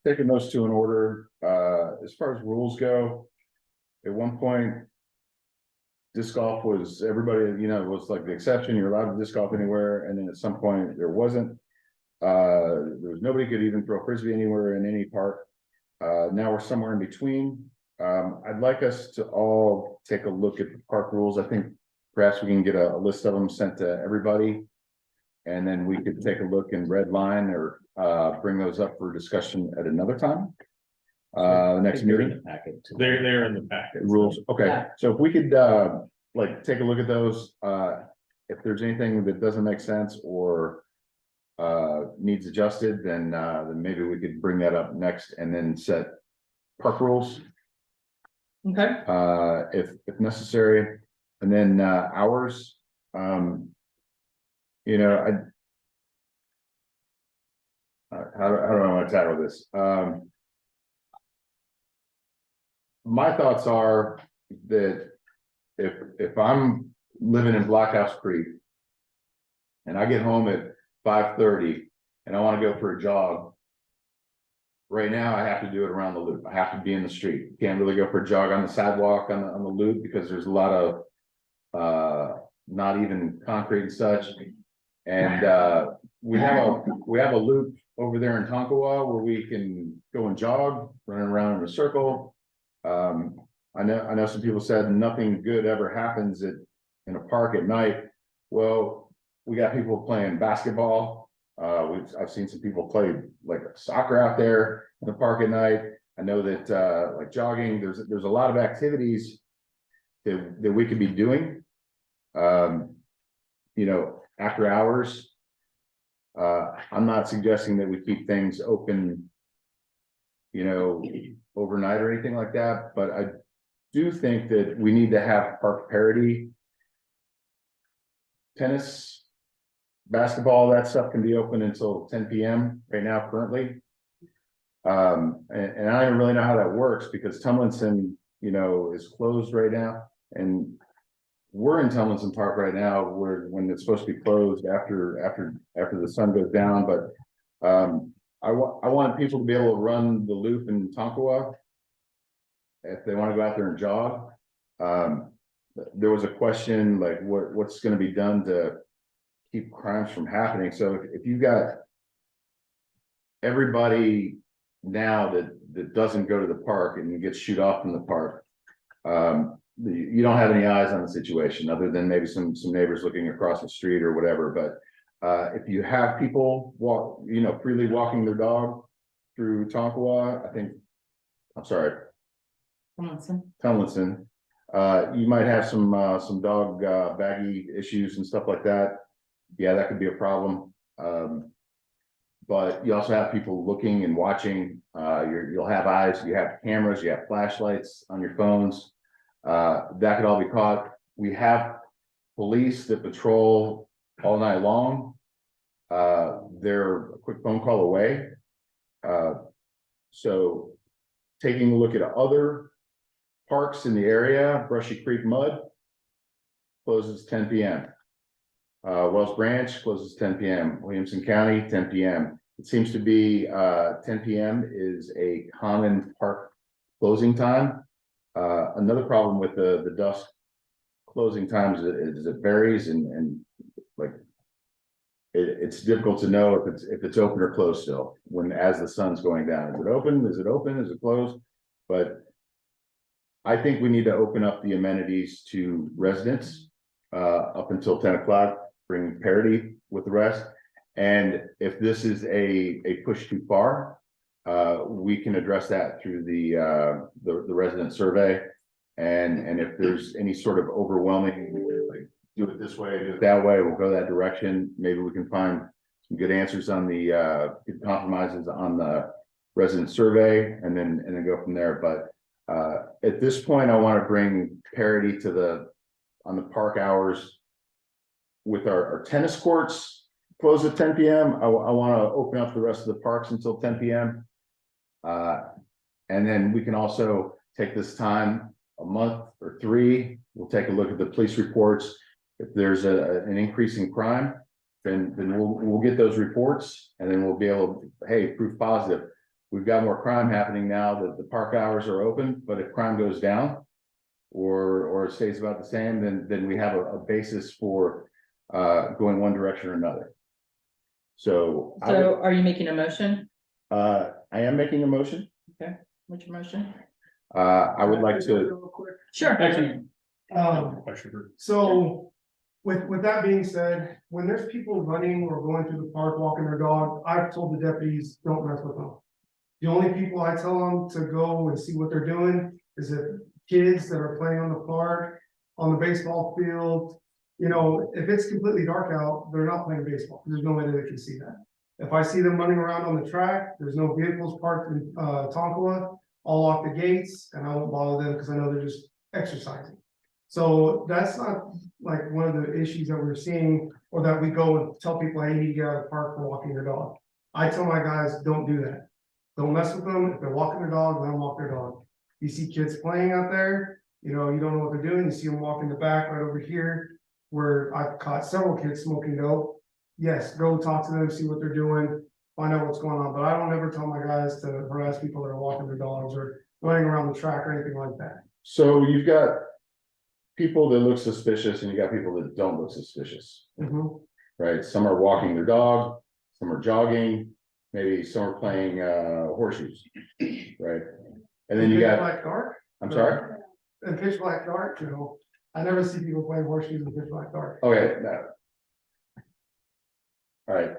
taking those two in order, as far as rules go. At one point. Disc golf was, everybody, you know, was like the exception, you're allowed to disc golf anywhere, and then at some point there wasn't. There was nobody could even throw frisbee anywhere in any park. Now we're somewhere in between. I'd like us to all take a look at the park rules. I think perhaps we can get a list of them sent to everybody. And then we could take a look and red line or bring those up for discussion at another time. Next They're in meeting, the packet. They're in the packet. rules, okay, Yeah. so if we could like take a look at those, if there's anything that doesn't make sense or. Needs adjusted, then maybe we could bring that up next and then set park rules. Okay, If necessary, and then hours, you know, how do I want to tackle this? My thoughts are that if I'm living in Blockhouse Creek and I get home at 5:30 and I want to go for a jog. Right now, I have to do it around the loop. I have to be in the street. Can't really go for a jog on the sidewalk on the loop because there's a lot of not even concrete and such. And we have a loop over there in Tonkawa where we can go and jog, running around in a circle. I know some people said nothing good ever happens in a park at night. Well, we got people playing basketball. I've seen some people play like soccer out there in the park at night. I know that like jogging, there's a lot of activities that we could be doing. You know, after hours. I'm not suggesting that we keep things open, you know, overnight or anything like that, but I do think that we need to have park parity. Tennis, basketball, that stuff can be open until 10 PM right now currently. And I don't really know how that works because Tumlinson, you know, is closed right now. And we're in Tumlinson Park right now when it's supposed to be closed after the sun goes down, but I want people to be able to run the loop in Tonkawa if they want to go out there and jog. There was a question like what's going to be done to keep crimes from happening. So if you got everybody now that doesn't go to the park and you get shoot off from the park, you don't have any eyes on the situation other than maybe some neighbors looking across the street or whatever. But if you have people freely walking their dog through Tonkawa, Tumlinson, you might have some dog baggy issues and stuff like that. Yeah, that could be a problem. But you also have people looking and watching. You'll have eyes, you have cameras, you have flashlights on your phones. That could all be caught. We have police that patrol all night long. They're a quick phone call away. So taking a look at other parks in the area, Brushy Creek Mud closes 10 PM. Wells Branch closes 10 PM. Williamson County, 10 PM. It seems to be 10 PM is a common park closing time. Another problem with the dusk closing times is it varies and like it's difficult to know if it's open or closed still as the sun's going down. Is it open? Is it closed? but I think we need to open up the amenities to residents, up until 10 o'clock, bring parity with the rest. And if this is a push too far, we can address that through the resident survey. And if there's any sort of overwhelming, like, do it this way, do it that way, we'll go that direction. Maybe we can find some good answers on the, good compromises on the resident survey and then go from there. But, at this point, I want to bring parity to on the park hours with our tennis courts close at 10 PM. I want to open up the rest of the parks until 10 PM. And then we can also take this time, a month or 3, we'll take a look at the police reports. If there's an increase in crime, then we'll get those reports and then we'll be able to, hey, proof positive. We've got more crime happening now that the park hours are open, but if crime goes down or it stays about the same, then we have a basis for going one direction or another. So are you making a motion? I am making a motion. What's your motion? I would like to, Real quick. Sure. Actually, Question for. So, with that being said, when there's people running or going through the park, walking their dog, I've told the deputies, don't mess with them. The only people I tell them to go and see what they're doing is if kids that are playing on the park, on the baseball field. You know, if it's completely dark out, they're not playing baseball. There's no way that they can see that. If I see them running around on the track, there's no vehicles parked in Tonkawa, I'll lock the gates and I won't bother them because I know they're just exercising. So that's not like one of the issues that we're seeing, or that we go and tell people, hey, you need to get out of the park for walking your dog. I tell my guys, don't do that. Don't mess with them. If they're walking their dog, let them walk their dog. You see kids playing out there, you know, you don't know what they're doing. You see them walking the back right over here, where I've caught several kids smoking dope. Yes, go talk to them, see what they're doing, find out what's going on. But I don't ever tell my guys to harass people that are walking their dogs or running around the track or anything like that. so you've got people that look suspicious and you got people that don't look suspicious, right? Some are walking their dog, some are jogging, maybe some are playing horseshoes, right? And then you Pitch got, black dark. I'm sorry, And pitch black dark, you know, I never see people playing horseshoes in pitch black dark. okay, now. All right,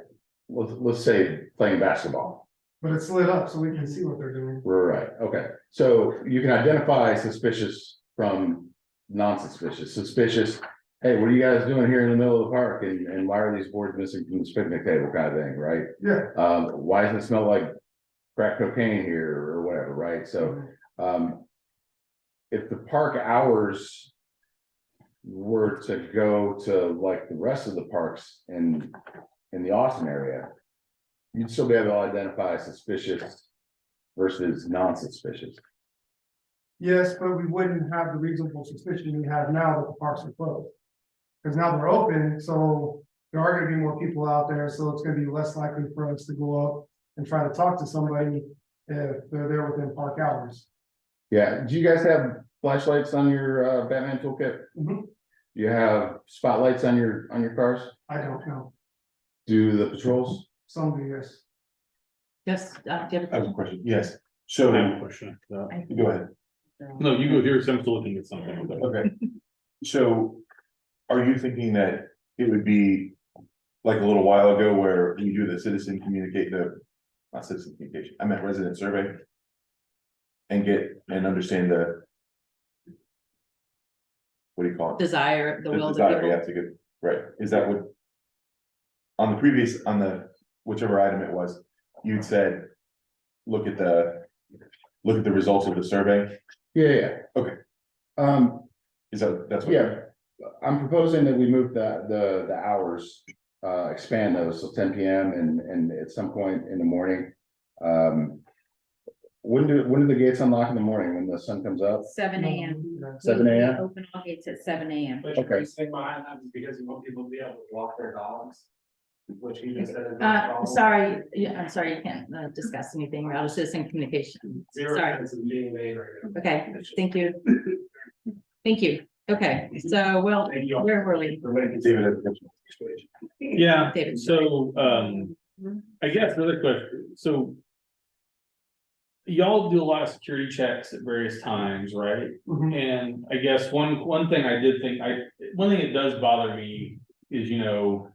let's say playing basketball. But it's lit up so we can see what they're doing. Right, okay, so you can identify suspicious from non-suspicious. Suspicious, hey, what are you guys doing here in the middle of the park and why are these boards missing from this picnic table kind of thing, right? Yeah. Why does it smell like crack cocaine here or whatever, right? So, if the park hours were to go to like the rest of the parks in the Austin area, you'd still be able to identify suspicious versus non-suspicious. Yes, but we wouldn't have the reasonable suspicion we have now that the parks are closed. Because now they're open, so there are gonna be more people out there, so it's gonna be less likely for us to go up and try to talk to somebody if they're there within park hours. Yeah, do you guys have flashlights on your Batman toolkit? Mhm. Do you have spotlights on your cars? I don't know, Do the patrols? some do, yes. Yes, do you have a I have a question? question, yes, I so, have a question. go ahead. No, you go here, so I'm still looking at something. Okay, so are you thinking that it would be like a little while ago where you do the citizen communicate not citizen communication, I meant resident survey? And get and understand what do you call it? Desire, the will of the desire, yeah, people. to get, right, is that what? On the whichever item it was, you'd said, look at the results of the survey, Yeah. Okay. That's what? Yeah, I'm proposing that we move the hours, expand those till 10 PM and at some point in the morning. When do the gates unlock in the morning, when the sun comes up? 7 AM. 7 We AM? Open all gates at 7 AM. But Okay. the reason behind that is because you want people to be able to walk their dogs. Which you just said. is not a problem. Sorry, yeah, I'm sorry, you can't discuss anything about citizen communication. Zero Sorry. sense is being made right now. Okay, thank you. Thank you. Okay, so, well, Thank you. where were we? David has a question. Yeah, David. so, I guess another question, so. y'all do a lot of security checks at various times, right? Mhm. And I guess one thing I did think, one thing that does bother me is, you know.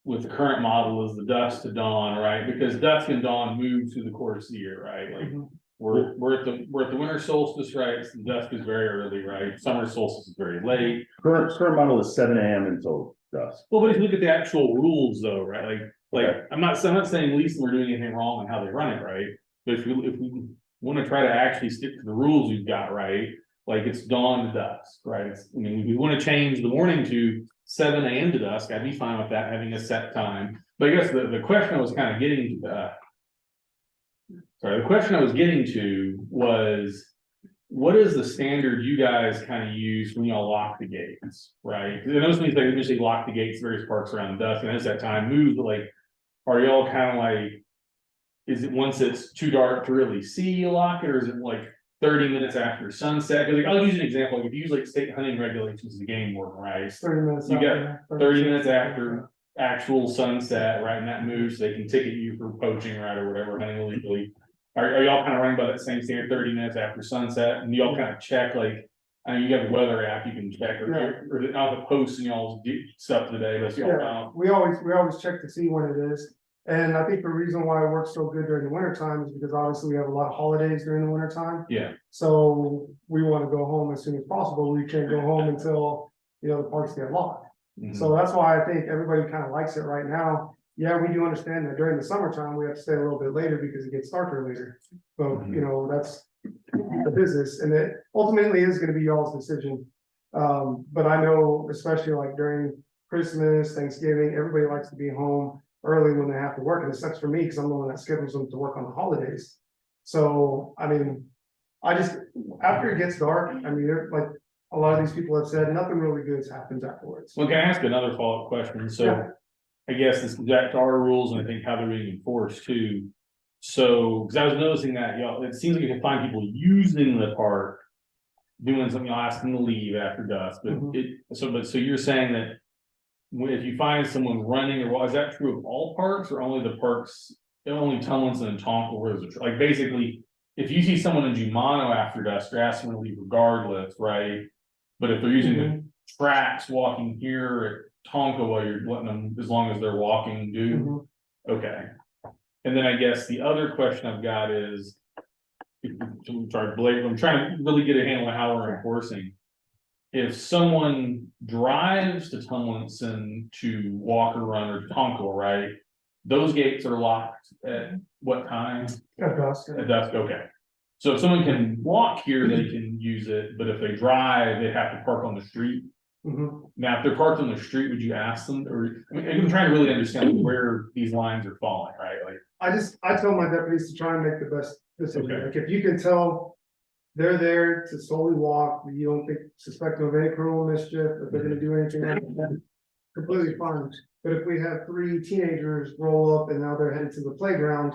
With the current model is the dusk to dawn, right? Because dusk and dawn move through the course of the year, right? Like, Mhm. we're at the winter solstice, right? The dusk is very early, right? Summer solstice is very late. Current model is 7 AM until dusk. Well, but if you look at the actual rules though, right? Like, I'm not saying Lisa we're doing anything wrong in how they run it, right? But if we wanna try to actually stick to the rules you've got, right? Like it's dawn to dusk, right? I mean, if we wanna change the morning to 7 AM to dusk, I'd be fine with that, having a set time. But I guess the question I was kind of getting, the question I was getting to was, what is the standard you guys kind of use when y'all lock the gates, right? 'Cause I know some of these things usually lock the gates, various parks around dusk, and as that time moves, but like, are y'all kind of like, is it once it's too dark to really see you lock it, or is it like 30 minutes after sunset? Because like, I'll use an example, like if you use like state hunting regulations as a game warden, right? 30 minutes. You got after, 30 minutes after actual sunset, right, and that moves, they can ticket you for poaching, right, or whatever, hunting illegally. Are y'all kind of running by that same standard, 30 minutes after sunset, and y'all kind of check, like, I mean, you have a weather app, you can check, or not the posts and y'all's stuff today, but y'all, Yeah, we always check to see when it is. And I think the reason why it works so good during the winter time is because obviously we have a lot of holidays during the winter time. yeah, So we want to go home as soon as possible. We can't go home until, the parks get locked. mhm. So that's why I think everybody kind of likes it right now. Yeah, we do understand that during the summertime, we have to stay a little bit later because it gets darker later. But, that's the business, and it ultimately is gonna be y'all's decision. But I know, especially like during Christmas, Thanksgiving, everybody likes to be home early when they have to work, and it sucks for me because I'm the one that schedules them to work on the holidays. So, I mean, after it gets dark, I mean, like a lot of these people have said, nothing really good happens afterwards. Well, can I ask another follow-up question? So. Yeah. I guess this goes back to our rules and I think how they're being enforced too. So, cause I was noticing that, it seems like you can find people using the park. Doing something, asking to leave after dusk, but Mhm. so you're saying that. If you find someone running, or is that true of all parks or only the parks, only Tomlinson and Tonka, where there's like basically. If you see someone in Jumano after dusk, you're asking them to leave regardless, right? But if they're using the tracks walking here at Tonka while you're letting them, as long as they're walking, Mhm. okay. And then I guess the other question I've got is. I'm trying to really get a handle on how we're enforcing. If someone drives to Tomlinson to walk or run or Tonka, right? Those gates are locked at what time? At dusk. At dusk, okay. So if someone can walk here, they can use it, but if they drive, they have to park on the street. Mhm. Now, if they're parked on the street, would you ask them, or, I mean, I'm trying to really understand where these lines are falling, right? Like, I tell my deputies to try and make the best decision. Okay. Like if you can tell they're there to solely walk, you don't suspect them of any criminal mischief, if they're gonna do anything like that, completely fine. But if we have 3 teenagers roll up and now they're headed to the playground,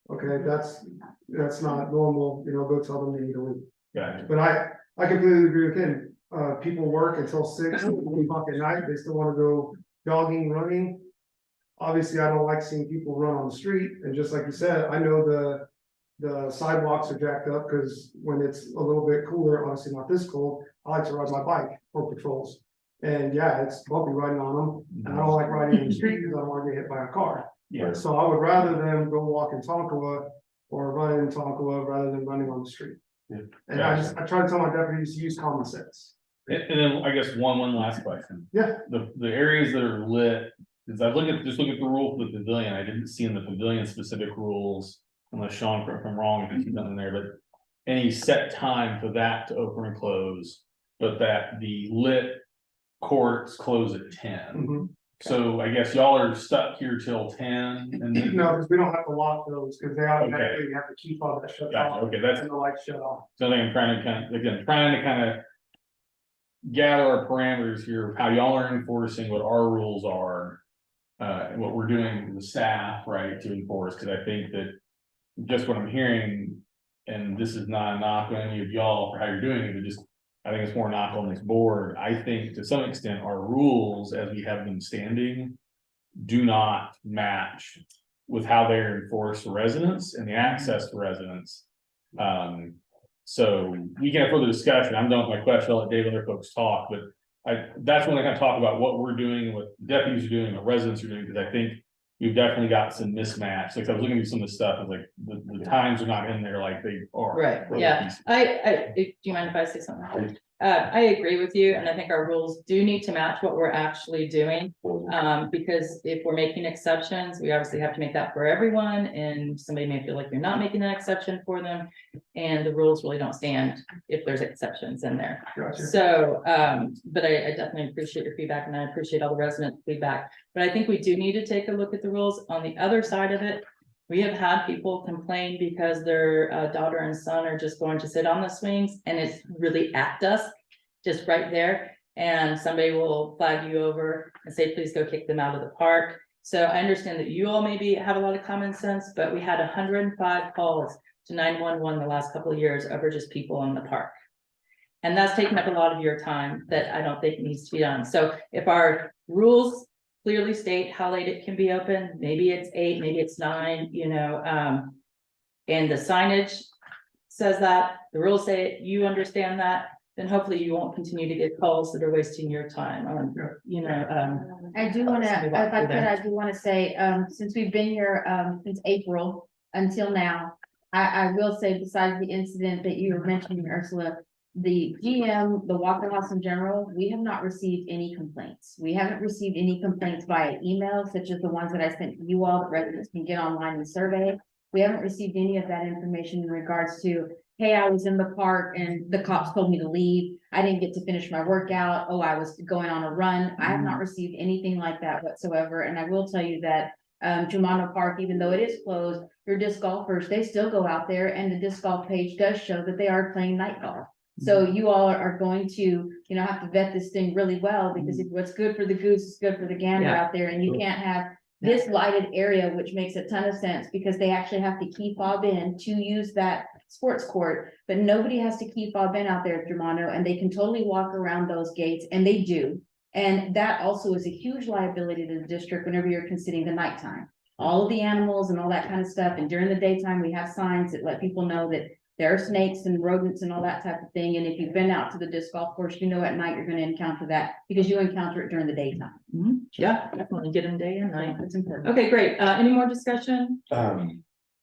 okay, that's not normal, go tell them they need to leave. gotcha. But I completely agree with him. People work until 6 o'clock at night, they still wanna go jogging, running. Obviously, I don't like seeing people run on the street, and just like you said, I know the sidewalks are jacked up, cause when it's a little bit cooler, honestly not this cold, I like to ride my bike for patrols. And yeah, it's bumpy riding on them, and I don't like riding in the street because I don't wanna get hit by a car. Yeah. So I would rather them go walk in Tonkawa or run in Tonkawa rather than running on the street. Yeah. And I try to tell my deputies to use common sense. And then I guess one last question. Yeah. The areas that are lit, because I look at the rule for the pavilion, I didn't see in the pavilion specific rules. Unless Sean, if I'm wrong, if you see something there, but any set time for that to open and close, but that the lit courts close at 10. Mhm. So I guess y'all are stuck here till 10 and then. No, because we don't have to lock those, because they automatically have to keep all that shut off. Gotcha, okay, that's And the lights shut off. something I'm trying to kind of. Gather our parameters here of how y'all are enforcing what our rules are. And what we're doing with the staff, right, to enforce, because I think that. Just what I'm hearing, and this is not a knock on any of y'all for how you're doing it, but just. I think it's more knock on this board. I think to some extent our rules as we have them standing. Do not match with how they're enforced to residents and the access to residents. So we can have further discussion. I'm done with my question. I'll let Dave and other folks talk, but that's when I kind of talk about what we're doing, what deputies are doing, what residents are doing, because I think we've definitely got some mismatch. Like I was looking at some of the stuff, and like the times are not in there like they are. Right, for other yeah. pieces. Do you mind if I say something? I agree with you, and I think our rules do need to match what we're actually doing. Because if we're making exceptions, we obviously have to make that for everyone, and somebody may feel like you're not making an exception for them. And the rules really don't stand if there's exceptions in there. Gotcha. So, but I definitely appreciate your feedback, and I appreciate all the resident feedback. But I think we do need to take a look at the rules. On the other side of it, we have had people complain because their daughter and son are just going to sit on the swings, and it's really at dusk, just right there. And somebody will flag you over and say, please go kick them out of the park. So I understand that you all maybe have a lot of common sense, but we had 105 calls to 911 the last couple of years over just people in the park. And that's taken up a lot of your time that I don't think needs to be done. So if our rules clearly state how late it can be open, maybe it's 8, maybe it's 9, and the signage says that, the rules say it, you understand that, then hopefully you won't continue to get calls that are wasting your time on, I do wanna, Somebody if walk I through could, there. I do wanna say, since we've been here, since April until now, I will say besides the incident that you were mentioning, Ursula, the GM, the Walker House in general, we have not received any complaints. We haven't received any complaints via email, such as the ones that I sent to you all, that residents can get online and survey. We haven't received any of that information in regards to, hey, I was in the park and the cops told me to leave. I didn't get to finish my workout. Oh, I was going on a run. I have not received anything like that whatsoever. And I will tell you that Germano Park, even though it is closed, your disc golfers, they still go out there, and the disc golf page does show that they are playing night golf. So you all are going to, have to vet this thing really well, because if what's good for the goose is good for the gander Yeah. out there, and you can't have this lighted area, which makes a ton of sense, because they actually have to key fob in to use that sports court, but nobody has to key fob in out there at Germano, and they can totally walk around those gates, and they do. And that also is a huge liability to the district whenever you're considering the nighttime. All of the animals and all that kind of stuff, and during the daytime, we have signs that let people know that there are snakes and rodents and all that type of thing, and if you've been out to the disc golf course, at night you're gonna encounter that, because you encounter it during the daytime. Yeah, definitely get them day and night. That's important. Okay, great. Any more discussion?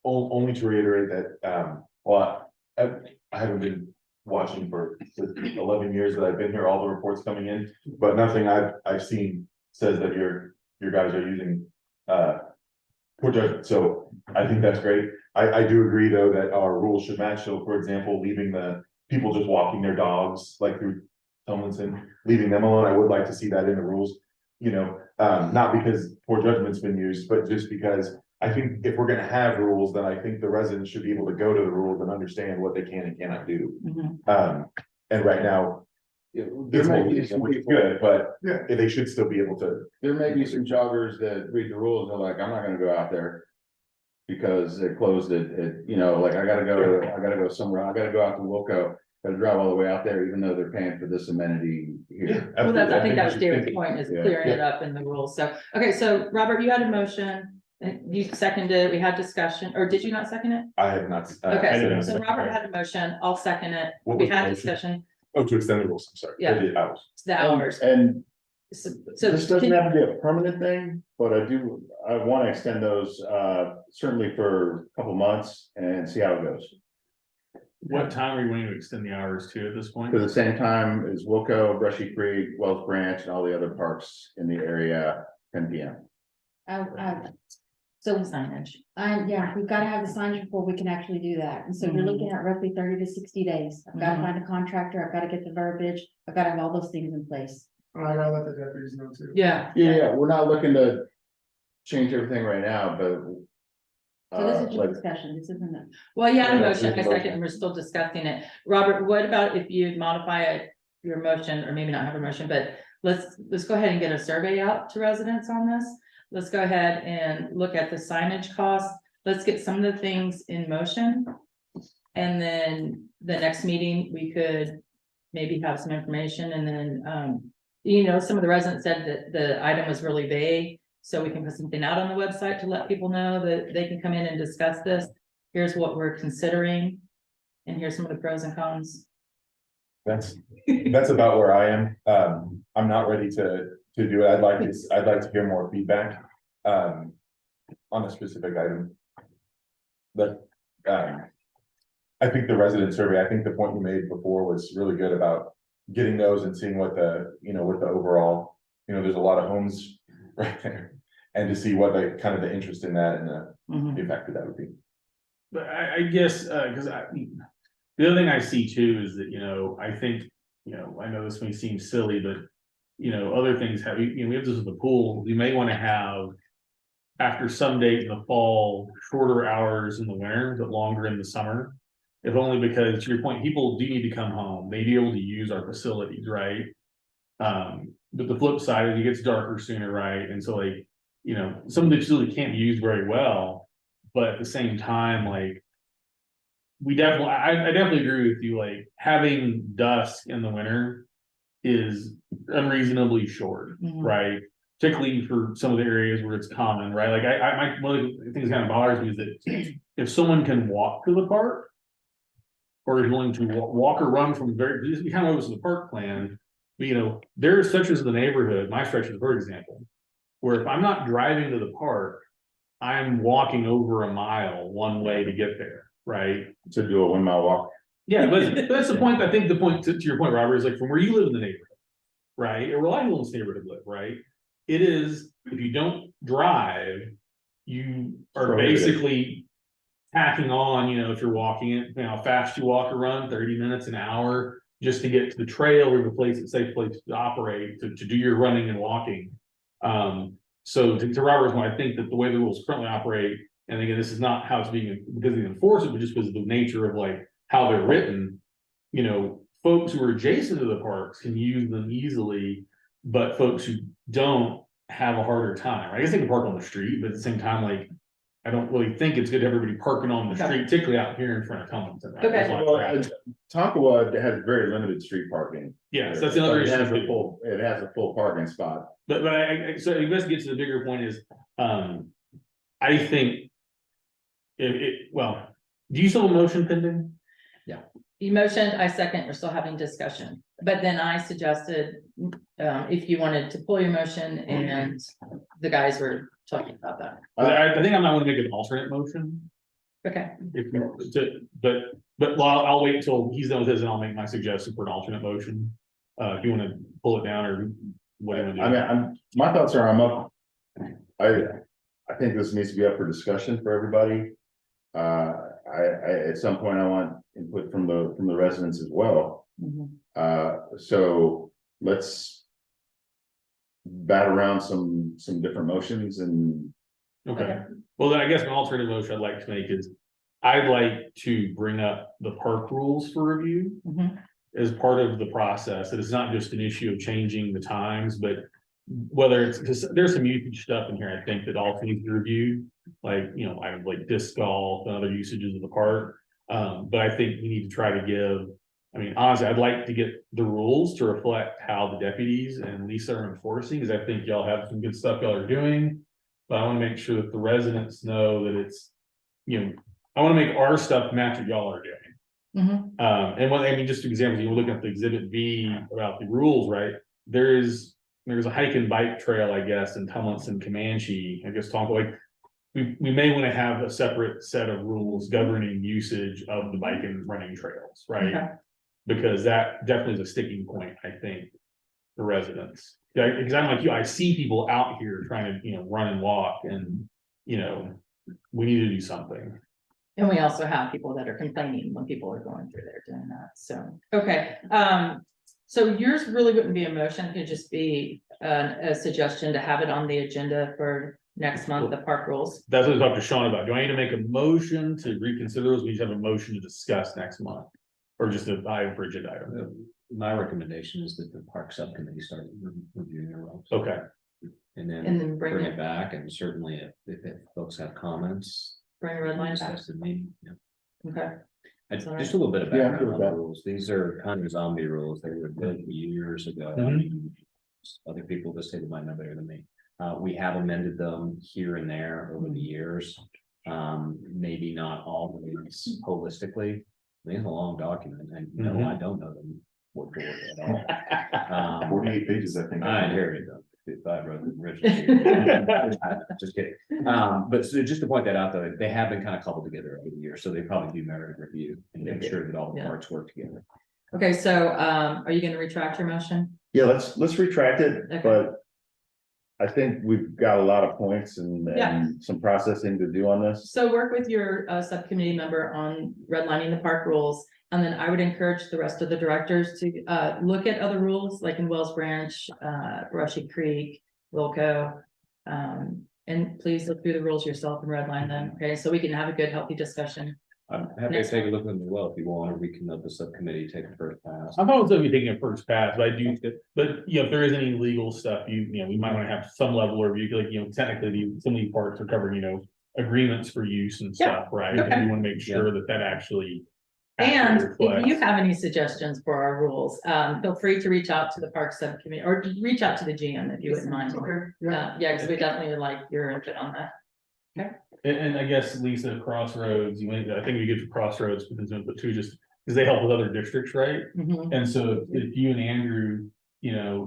Only to reiterate that, I haven't been watching for the 11 years that I've been here, all the reports coming in, but nothing I've seen says that your guys are using, poor judgment. So I think that's great. I do agree, though, that our rules should match. So, for example, leaving the people just walking their dogs, like through Tomlinson, leaving them alone, I would like to see that in the rules. Not because poor judgment's been used, but just because I think if we're gonna have rules, then I think the residents should be able to go to the rules and understand what they can and cannot do. And right now, There may be some which is people, good, but Yeah. they should still be able to. there may be some joggers that read the rules and are like, I'm not gonna go out there. Because they closed it, like I gotta go somewhere, I gotta go out to Wilco, gotta drive all the way out there, even though they're paying for this amenity here. Well, that's, I think that was we should David's think- point, is Yeah. clearing it up in the rules. So, okay, so Robert, you had a motion, and you seconded, we had discussion, or did you not second it? I have not. Okay, didn't. so Robert had a motion, I'll second it. What We was the had motion? discussion, Oh, to extend the rules, I'm sorry. Yeah. The hours. it's the hours. And So this doesn't have to be a permanent thing, but I want to extend those, certainly for a couple months and see how it goes. What time are you wanting to extend the hours to at this point? To the same time as Wilco, Brushy Creek, Wells Branch, and all the other parks in the area, 10 PM. So, Signage. yeah, we've gotta have the signage before we can actually do that, and so you're looking at roughly 30 to 60 days. I've gotta Mhm. find a contractor, I've gotta get the verbiage, I've gotta have all those things in place. I gotta let the deputies know too. Yeah. Yeah, we're not looking to change everything right now, but. So this is just like, discussion, this isn't a. Well, yeah, the Yeah, motion, I there's a second, motion. and we're still discussing it. Robert, what about if you modify it, your motion, or maybe not have a motion, but let's go ahead and get a survey out to residents on this. Let's go ahead and look at the signage costs. Let's get some of the things in motion. And then the next meeting, we could maybe have some information, and then, some of the residents said that the item was really vague. So we can put something out on the website to let people know that they can come in and discuss this. Here's what we're considering. and hear some of the pros and cons. That's about where I am. I'm not ready to do it. I'd like to hear more feedback, on a specific item. But, I think the resident survey, I think the point you made before was really good about getting those and seeing what the, what the overall, there's a lot of homes right there. And to see what the kind of the interest in that and the impact that would be. But I guess, cause the other thing I see too is that, I think, I know this may seem silly, but. Other things have, we have this with the pool, you may wanna have. After some date in the fall, shorter hours in the winter, but longer in the summer. If only because, to your point, people do need to come home, they be able to use our facilities, right? But the flip side is it gets darker sooner, right? And so like, some of the facilities can't be used very well, but at the same time, like. I definitely agree with you, like, having dusk in the winter is unreasonably short, right? Particularly for some of the areas where it's common, right? Like one of the things that kind of bothers me is that if someone can walk to the park. Or is willing to walk or run from we kind of know this is the park plan, but there are stretches of the neighborhood, my stretches, for example. Where if I'm not driving to the park, I'm walking over a mile one way to get there, right? To do a 1 mile walk. Yeah, but that's the point. I think the point to your point, Robert, is like from where you live in the neighborhood, right? Or where a lot of people in this neighborhood live, right? It is, if you don't drive, you are basically tacking on, if you're walking it, how fast you walk or run, 30 minutes, an hour, just to get to the trail or the place, it's a safe place to operate, to do your running and walking. So to Robert's point, I think that the way the rules currently operate, and again, this is not how it's being because they enforce it, but just because of the nature of like how they're written, folks who are adjacent to the parks can use them easily, but folks who don't have a harder time. I guess they can park on the street, but at the same time, like, I don't really think it's good to have everybody parking on the street, particularly out here in front of Tomlinson. Right? Okay. Well, Tonkawa has very limited street parking. Yes, that's the other It issue. has a full parking spot. But so I guess to get to the bigger point is, I think. Do you still have a motion pending? You motioned, I second, we're still having discussion, but then I suggested, if you wanted to pull your motion and the guys were talking about that. I think I might want to make an alternate motion. Okay, But I'll wait until he's done with his and I'll make my suggestion for an alternate motion. If you want to pull it down or whatever. My thoughts are, I think this needs to be up for discussion for everybody. At some point I want input from the residents as well. So let's bat around some different motions and. Okay, well, then I guess an alternative motion I'd like to make is, I'd like to bring up the park rules for review. As part of the process, that it's not just an issue of changing the times, but whether it's, because there's some usage stuff in here, I think that also needs to be reviewed. Like, I like disc golf and other usages of the park. But I think we need to try to give, honestly, I'd like to get the rules to reflect how the deputies and Lisa are enforcing, because I think y'all have some good stuff y'all are doing. But I want to make sure that the residents know that it's, I want to make our stuff match what y'all are doing. And just examples, you're looking at the exhibit B about the rules, right? There's a hike and bike trail, I guess, in Tomlinson, Comanche. I guess we may want to have a separate set of rules governing usage of the bike and running trails, right? Okay. Because that definitely is a sticking point, I think, for residents. Yeah, because I'm like you, I see people out here trying to, run and walk, and we need to do something. and we also have people that are complaining when people are going through there doing that, so, okay. So yours really wouldn't be a motion, it could just be a suggestion to have it on the agenda for next month, the park rules. That's what I talked to Sean about. Do I need to make a motion to reconsider those? We just have a motion to discuss next month, or just an item for agenda item. My recommendation is that the park subcommittee start reviewing their roles. Okay. And And then then bring bring it, it back, and certainly if folks have comments. bring a red line back, discuss the meeting, yeah. okay. That's all right. Just a little bit of Yeah, background good on with the that. rules. These are kind of zombie rules. They were built years ago. Other people just say they might know better than me. We have amended them here and there over the years. Maybe not all holistically. It's a long document, and no, I don't know them word for word at all. 48 pages, I think. I inherited them. If I wrote them originally. Just kidding. But so just to point that out, though, they have been kind of coupled together over the years, so they probably do merit a review and make sure that all the Yeah. parts work together. Okay, so, are you gonna retract your motion? Yeah, let's retract it, Okay. but. I think we've got a lot of points and Yeah. some processing to do on this. So work with your subcommittee member on redlining the park rules. And then I would encourage the rest of the directors to look at other rules like in Wells Branch, Rushy Creek, Wilco. And please look through the rules yourself and redline them, okay? So we can have a good, healthy discussion. I'm happy to Next take a look at them as well. If you want, or we can let the subcommittee take the first pass. I'm always going to be taking a first pass, but I do, but if there is any legal stuff, we might want to have some level of review, like, technically, some of these parts are covering, agreements for use and stuff, right? Okay. And we want to make sure that actually. And if you reflects. have any suggestions for our rules, feel free to reach out to the park subcommittee or reach out to the GM if you wouldn't mind. Okay, yeah. Yeah, because we definitely would like your input on that. And I guess Lisa, Crossroads, I think we get to Crossroads because input too, just because they help with other districts, right? Mhm. And so if you and Andrew,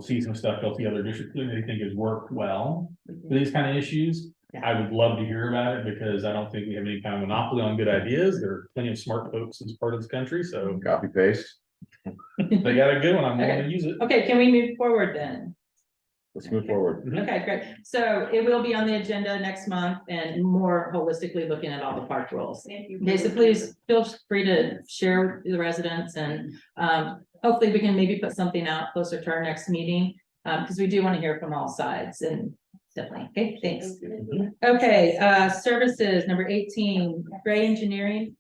see some stuff else the other district that they think has worked well for these kind of issues, I would love to hear about it because I don't think we have any kind of monopoly on good ideas. There are plenty of smart folks in this part of this country, so Copy paste. they got a good one. I'm willing to use it. Okay, can we move forward then? Let's move forward. Okay, great. So it will be on the agenda next month and more holistically looking at all the park rules. Okay, so please feel free to share with the residents and hopefully we can maybe put something out closer to our next meeting. Because we do want to hear from all sides and definitely, okay, thanks. Okay, services, number 18, Gray Engineering.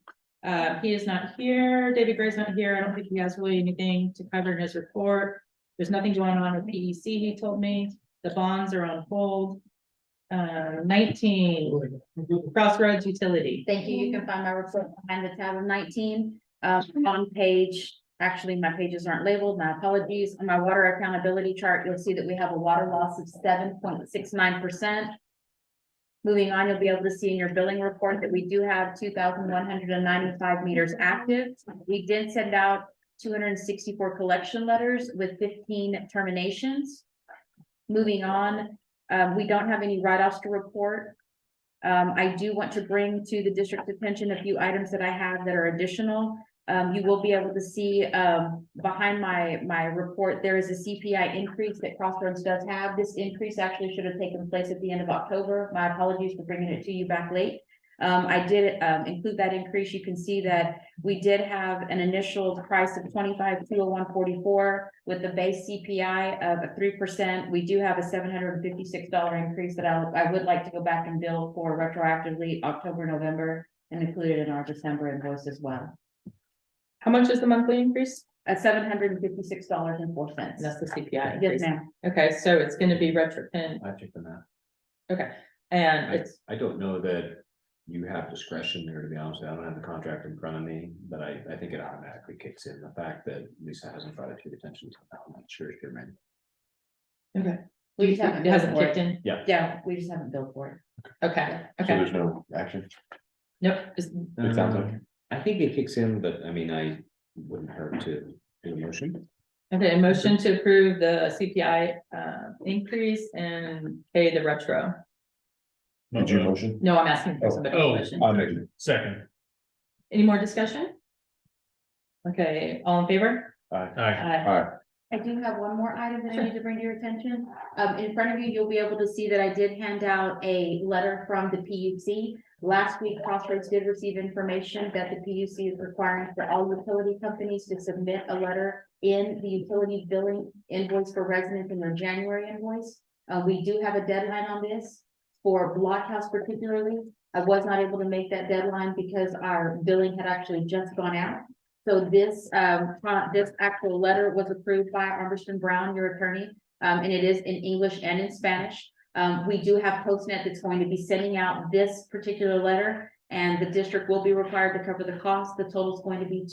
He is not here. David Gray's not here. I don't think he has really anything to cover in his report. There's nothing going on with PEC, he told me. The bonds are on hold. 19, Crossroads Utility. Thank you. You can find my report behind the tab of 19, on page, actually, my pages aren't labeled, my apologies. On my water accountability chart, you'll see that we have a water loss of 7.69%. Moving on, you'll be able to see in your billing report that we do have 2,195 meters active. We did send out 264 collection letters with 15 terminations. Moving on, we don't have any write-offs to report. I do want to bring to the district's attention a few items that I have that are additional. You will be able to see behind my report, there is a CPI increase that Crossroads does have. This increase actually should have taken place at the end of October. My apologies for bringing it to you back late. I did include that increase. You can see that we did have an initial price of $25,201.44 with the base CPI of 3%. We do have a $756 increase that I would like to go back and bill for retroactively October, November, and include it in our December invoice as well. How much is the monthly increase? At $756.04. That's the CPI. Yes, increase. ma'am. Okay, so it's gonna be retro, and, I checked on that. okay, and it's, I don't know that you have discretion there, to be honest. I don't have the contract in front of me, but I think it automatically kicks in. The fact that Lisa hasn't brought it to your attention, I'm not sure if you're meant. okay. We just haven't It hasn't billed for kicked in? Yeah, we just haven't billed for it. Okay, So okay, there's no action. nope, just- It sounds like. I think it kicks in, but I mean, I wouldn't hurt to do a motion. okay, a motion to approve the CPI increase and pay the retro. Did you motion? No, I'm asking for somebody Oh, motion. I'll make it. Second. Any more discussion? Okay, all in favor? Aye. Aye. I do have one more item that I need to bring to your attention. In front of you, you'll be able to see that I did hand out a letter from the PUC. Last week, Crossroads did receive information that the PUC is requiring for all utility companies to submit a letter in the utility billing invoice for residents in their January invoice. We do have a deadline on this for Blockhouse particularly. I was not able to make that deadline because our billing had actually just gone out. So this actual letter was approved by Armbruster Brown, your attorney, and it is in English and in Spanish. We do have PostNet that's going to be sending out this particular letter, and the district will be required to cover the cost. The total is going to be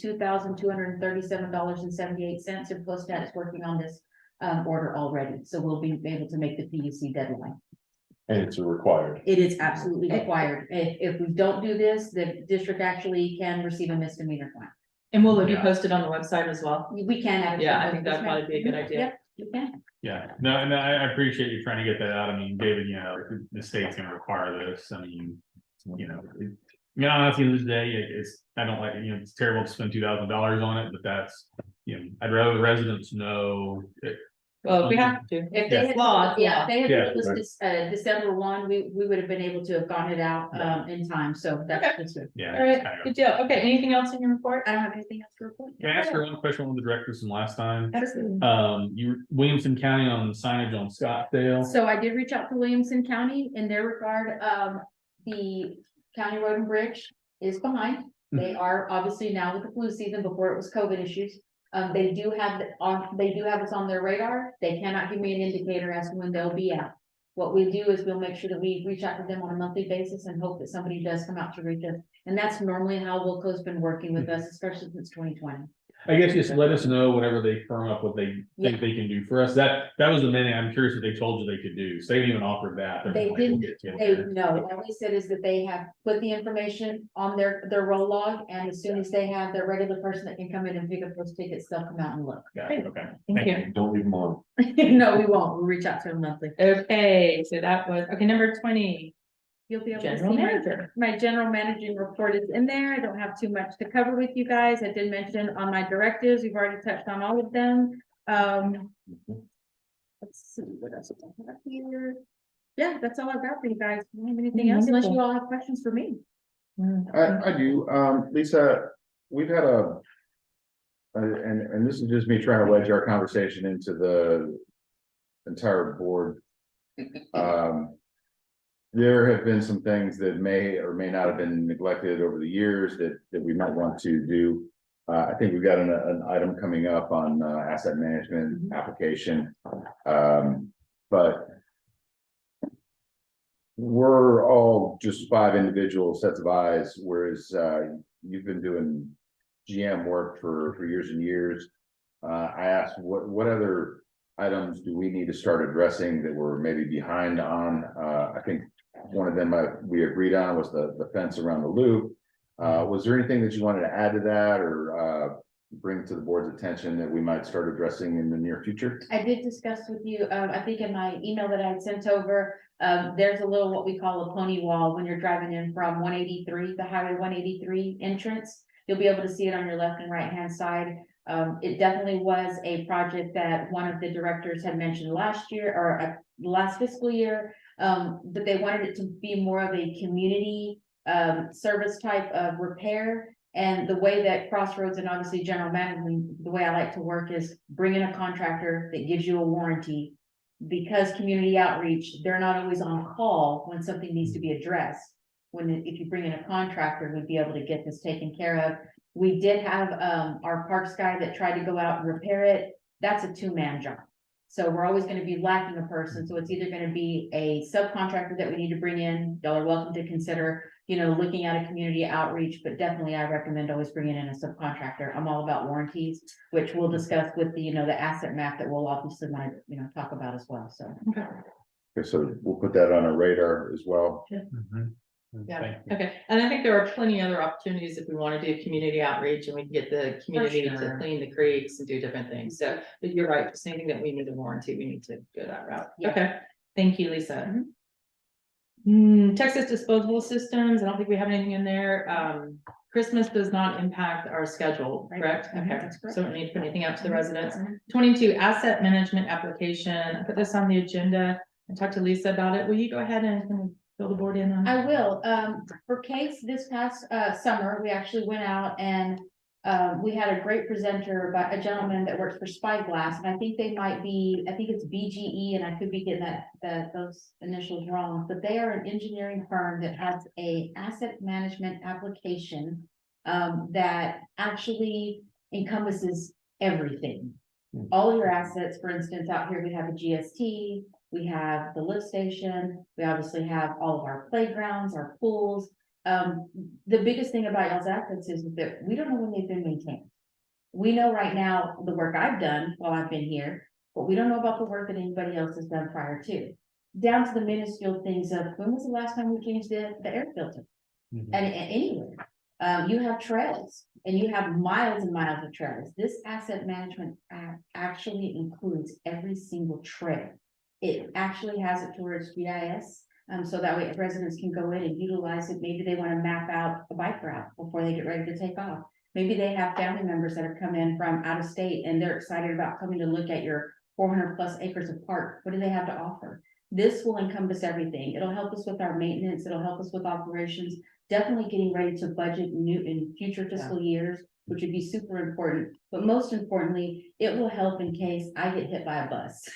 $2,237.78, and PostNet is working on this order already, so we'll be able to make the PUC deadline. And it's a required. It is absolutely required. If we don't do this, the district actually can receive a misdemeanor fine. And will it be Yeah. posted on the website as well? We can. actually. Yeah, I think that'd probably be a good idea. Yep, you can. Yeah, no, and I appreciate you trying to get that out. I mean, David, you know, the state's gonna require this. I mean, you know. At the end of the day, it's, I don't like, you know, it's terrible to spend $2,000 on it, but that's, you know, I'd rather the residents know. Well, if we have to. If they had, Law, yeah, if they had Yeah, told us this, December 1, we would have been able to have gotten it out, in time, so that's just it. Yeah. All right, good deal. Okay, anything else in your report? I don't have anything else to report. Can I ask her one question on the directors from last time? Absolutely. Williamson County on signage on Scottsdale. So I did reach out to Williamson County in their regard, the county road and bridge is behind. They are obviously now with the flu season, before it was COVID issues. They do have us on their radar. They cannot give me an indicator as to when they'll be out. What we do is we'll make sure that we reach out to them on a monthly basis and hope that somebody does come out to reach us. And that's normally how Wilco's been working with us, especially since 2020. I guess just let us know whatever they firm up, what they think they can do for us. That was the main thing. I'm curious what they told you they could do. So they didn't even offer that. They're They like, we'll didn't, get to they, it. no, all they said is that they have put the information on their roll log, and as soon as they have their regular person that can come in and pick up those tickets, they'll come out and look. Got it, okay. Thank you. Don't leave them alone. No, we won't. We'll reach out to them monthly. Okay, so that was, okay, number 20, You'll be able to general see manager. my general managing report is in there. I don't have too much to cover with you guys. I did mention on my directives, we've already touched on all of them. Let's see, what else do I have here? Yeah, that's all I've got for you guys. Do you have anything else unless you all have questions for me? I do, Lisa, we've had and this is just me trying to wedge our conversation into the entire board. There have been some things that may or may not have been neglected over the years that we might want to do. I think we've got an item coming up on asset management application. But we're all just 5 individual sets of eyes, whereas you've been doing GM work for years and years. I asked what other items do we need to start addressing that we're maybe behind on? I think one of them we agreed on was the fence around the loop. Was there anything that you wanted to add to that or bring to the board's attention that we might start addressing in the near future? I did discuss with you, I think in my email that I had sent over, there's a little, what we call a pony wall when you're driving in from 183, the highway 183 entrance. You'll be able to see it on your left and right hand side. It definitely was a project that one of the directors had mentioned last year or last fiscal year. That they wanted it to be more of a community service type of repair. And the way that Crossroads and obviously general management, the way I like to work is bring in a contractor that gives you a warranty. Because community outreach, they're not always on call when something needs to be addressed. If you bring in a contractor, we'd be able to get this taken care of. We did have our parks guy that tried to go out and repair it. That's a 2-man job. So we're always gonna be lacking a person, so it's either gonna be a subcontractor that we need to bring in. Y'all are welcome to consider, looking at a community outreach, but definitely I recommend always bringing in a subcontractor. I'm all about warranties, which we'll discuss with the asset map that we'll obviously want to, talk about as well, so. Okay, so we'll put that on our radar as well. Yeah, okay, and I think there are plenty other opportunities if we want to do community outreach and we can get the community to sure. clean the creeks and do different things. So, but you're right, just anything that we need a warranty, we need to go that route. Yeah. Okay, thank you, Lisa. Texas disposable systems, I don't think we have anything in there. Christmas does not impact our schedule, correct? Mhm, Okay, that's correct. so we don't need to put anything out to the residents. 22, asset management application. I put this on the agenda and talked to Lisa about it. Will you go ahead and kind of fill the board in on? I will, for Case this past summer, we actually went out and we had a great presenter by a gentleman that works for Spyglass, and I think they might be, I think it's BGE, and I could be getting those initials wrong, but they are an engineering firm that has a asset management application that actually encompasses everything. All of your assets, for instance, out here, we have a GST, we have the lift station, we obviously have all of our playgrounds, our pools. The biggest thing about y'all's assets is that we don't know when they've been maintained. We know right now the work I've done while I've been here, but we don't know about the work that anybody else has done prior to. Down to the minuscule things of when was the last time we changed the air filter? And anywhere. You have trails and you have miles and miles of trails. This asset management act actually includes every single trail. It actually has it towards GIS, so that way residents can go in and utilize it. Maybe they want to map out a bike route before they get ready to take off. Maybe they have family members that have come in from out of state and they're excited about coming to look at your 400+ acres of park. What do they have to offer? This will encompass everything. It'll help us with our maintenance. It'll help us with operations. Definitely getting ready to budget new in future fiscal years, which would be super important. But most importantly, it will help in case I get hit by a bus.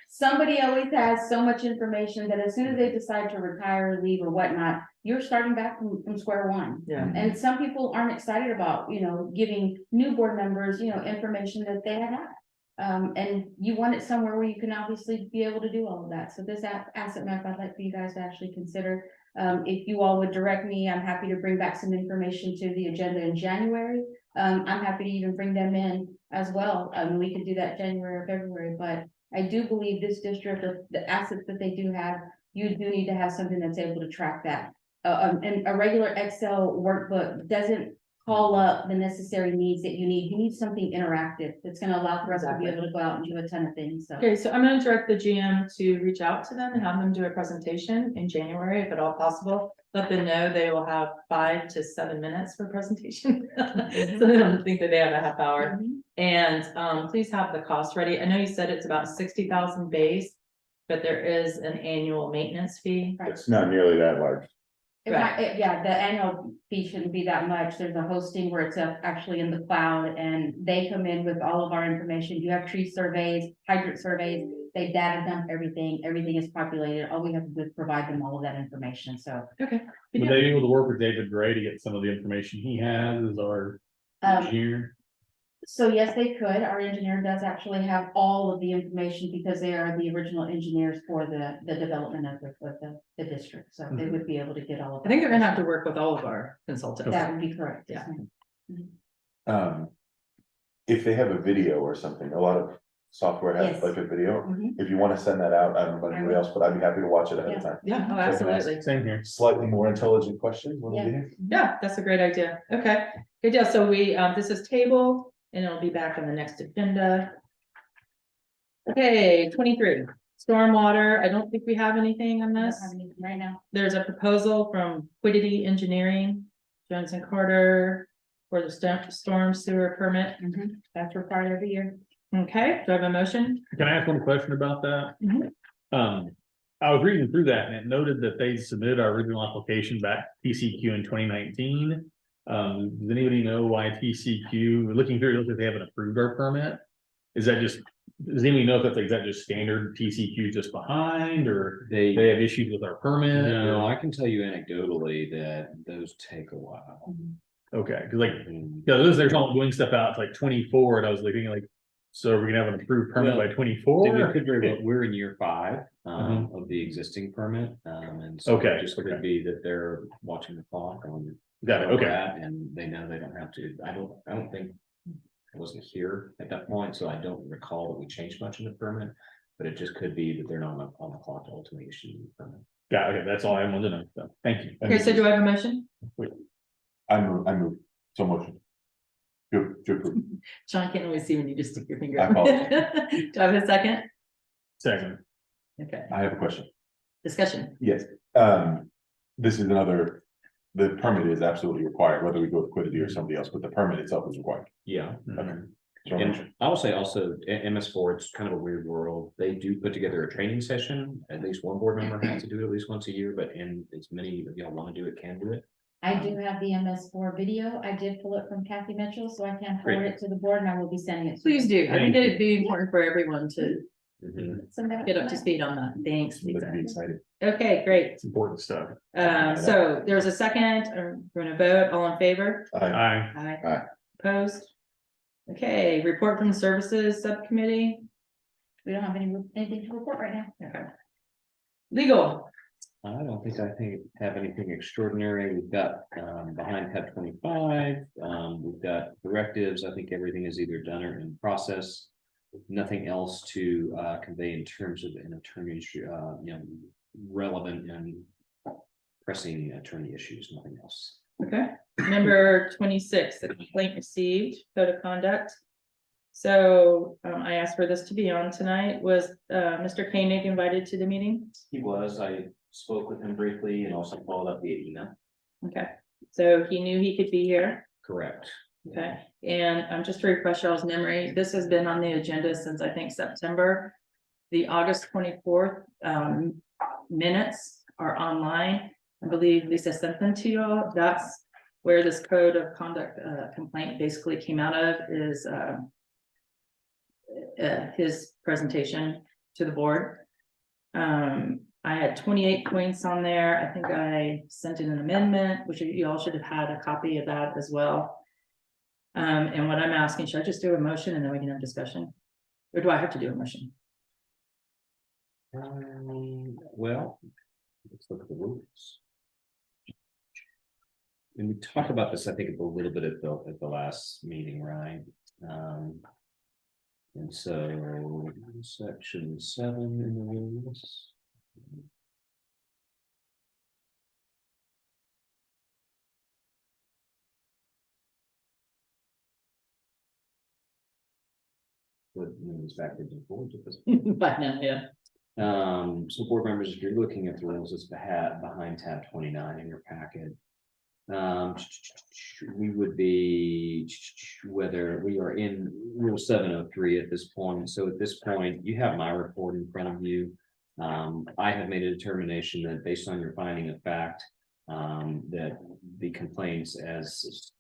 Somebody always has so much information that as soon as they decide to retire, leave or whatnot, you're starting back from square one. Yeah. And some people aren't excited about, giving new board members, information that they have not. And you want it somewhere where you can obviously be able to do all of that. So this asset map, I'd like for you guys to actually consider. If you all would direct me, I'm happy to bring back some information to the agenda in January. I'm happy to even bring them in as well. We could do that January or February, but I do believe this district, the assets that they do have, you do need to have something that's able to track that. And a regular Excel workbook doesn't call up the necessary needs that you need. You need something interactive that's gonna allow for us to be able to go out and do a ton of things, so. Okay, so I'm gonna direct the GM to reach out to them and have them do a presentation in January, if at all possible. Let them know they will have 5 to 7 minutes for presentation. So they don't think that they have a half hour. And please have the cost ready. I know you said it's about 60,000 base, but there is an annual maintenance fee. It's not nearly that large. Yeah, the annual fee shouldn't be that much. There's a hosting where it's actually in the cloud and they come in with all of our information. You have tree surveys, hydrant surveys, they data dump everything, everything is populated. All we have to do is provide them all of that information, so. Okay. Would they be able to work with David Gray to get some of the information he has as our engineer? So yes, they could. Our engineer does actually have all of the information because they are the original engineers for the development of the district. So they would be able to get all of that. I think they're gonna have to work with all of our consultants. That would be correct. Yeah. If they have a video or something, a lot of software has Yes. like a video. Mhm. If you wanna send that out, I don't know about anybody else, but I'd be happy to watch it ahead of time. Yeah, oh, So I can ask absolutely. Same here. Slightly more intelligent questions when we Yeah. get here. Yeah, that's a great idea. Okay, good deal. So we, this is tabled and it'll be back on the next agenda. Okay, 23, stormwater. I don't think we have anything on I don't this. have anything right now. There's a proposal from Quiddity Engineering, Jones and Carter for the storm sewer permit. That's required every year. Okay, do I have a motion? Can I ask one question about that? Mhm. I was reading through that and it noted that they submitted our original application back to TCQ in 2019. Does anybody know why TCQ, looking through, it looks like they haven't approved our permit? Is that just, does anybody know if that's just standard TCQ just behind, or They, they have issues with our permit? no, I can tell you anecdotally that those take a while. Okay, cause like, there's all doing stuff out, it's like 24, and I was thinking like, so we're gonna have an approved permit by It 24? could very well, we're in year 5 of the existing permit, and so Okay, it just could be that they're watching the clock on. Got it, where we're okay. at, and they know they don't have to, I don't think. I wasn't here at that point, so I don't recall that we changed much in the permit, but it just could be that they're not on the clock to ultimately issue the permit. Got it, okay, that's all I wanted to know, so, thank you. Okay, so do I have a motion? I move, so motion. To approve. Sean can't always see when you just stick your finger. I up. apologize. Do I have a second? Second, Okay, I have a question. discussion. Yes, this is another, the permit is absolutely required, whether we go with Quiddity or somebody else, but the permit itself is required. Yeah. Okay. So And I will say also, MS4, it's kind of a weird world. They do put together a training session. At least one board member has to do it at least once a year, but in as many of y'all want to do it, can do it. I do have the MS4 video. I did pull it from Kathy Mitchell, so I can forward Great. it to the board and I will be sending it. to Please you. do. I think it'd be important for everyone to Send that get up to speed on that. Thanks. Let's Lisa. be excited. Okay, great. it's important stuff. So there's a second, we're gonna vote, all in favor? Aye. Aye. Aye. Opposed? Okay, report from services subcommittee. We don't have anything to report right now. Okay. Legal, I don't think have anything extraordinary. We've got behind tab 25. We've got directives. I think everything is either done or in process. Nothing else to convey in terms of an attorney's relevant and pressing attorney issues, nothing else. okay, Number 26, the complaint received, code of conduct. So, I asked for this to be on tonight. Was, Mr. Koenig invited to the meeting? He was, I spoke with him briefly and also followed up via email. Okay, so he knew he could be here. Correct. Okay, and just to refresh y'all's memory, this has been on the agenda since I think September. The August 24th minutes are online. I believe Lisa sent them to y'all. That's where this code of conduct complaint basically came out of, is his presentation to the board. I had 28 points on there. I think I sent in an amendment, which you all should have had a copy of that as well. And what I'm asking, should I just do a motion and then we can have discussion? Or do I have to do a motion? Well, let's look at the rules. And we talked about this, I think, a little bit at the last meeting, right? And so section 7 in the rules. What moves backwards and forwards at this point. But no, yeah. So board members, if you're looking at the rules, it's behind tab 29 in your packet. We would be whether we are in rule 703 at this point. So at this point, you have my report in front of you. I have made a determination that based on your finding of fact, that the complaints as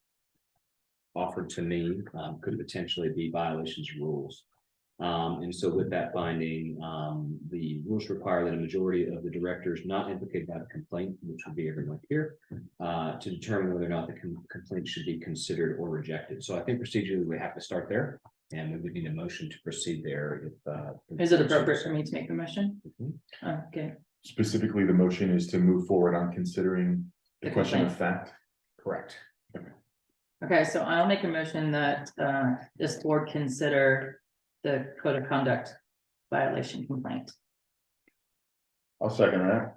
offered to me could potentially be violations of rules. And so with that finding, the rules require that a majority of the directors not implicated by the complaint, which would be everyone here, to determine whether or not the complaint should be considered or rejected. So I think procedurally we have to start there, and we would need a motion to proceed there. If Is it appropriate for me to make the motion? Okay, Specifically, the motion is to move forward on considering the The question of complaint. fact. correct. okay, so I'll make a motion that this board consider the code of conduct violation complaint. I'll second that.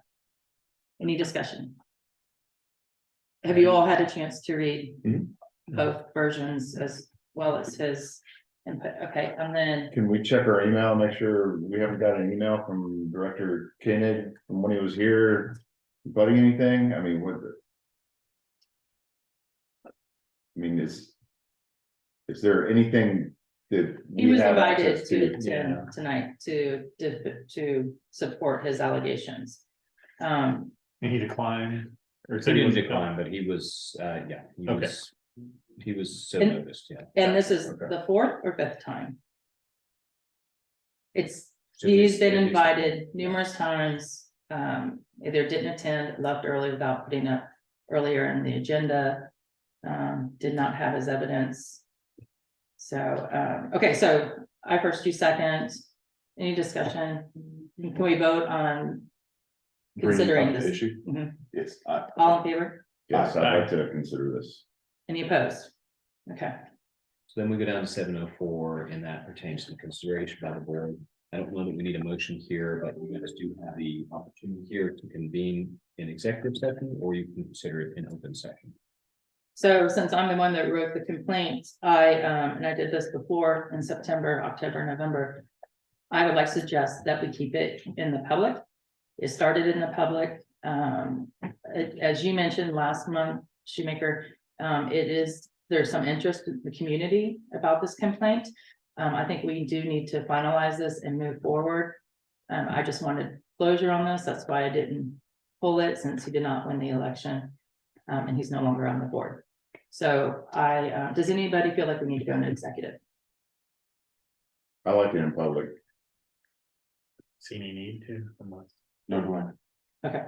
Any discussion? Have you all had a chance to read Mhm. both versions as well as his input? Okay, and then, Can we check our email, make sure we haven't got an email from Director Koenig from when he was here, budding anything? I mean, what? I mean, is there anything that? he we was have invited access to to? attend tonight to support his allegations. And he declined. Or He said didn't wasn't- decline, but he was, Okay. he was so And- noticed, yeah. And this is Okay. the fourth or fifth time? It's, So he's this- been this- invited numerous times, either didn't attend, left early without putting up earlier in the agenda. Did not have his evidence. So, okay, so I first, you second, any discussion? Can we vote on Bringing considering up the this? issue. Mhm. Yes. All in favor? Yes, I'd like to consider this. Any opposed? Okay, So then we go down to 704, and that pertains to consideration by the board. I don't know that we need a motion here, but you guys do have the opportunity here to convene in executive session, or you can consider it in open session. so since I'm the one that wrote the complaint, and I did this before in September, October, November. I would like to suggest that we keep it in the public. It started in the public, as you mentioned last month, Shoemaker, there's some interest in the community about this complaint. I think we do need to finalize this and move forward. I just wanted closure on this, that's why I didn't pull it, since he did not win the election. And he's no longer on the board. So does anybody feel like we need to go into executive? I like it in public. See any need to, unless. No, do I? Okay.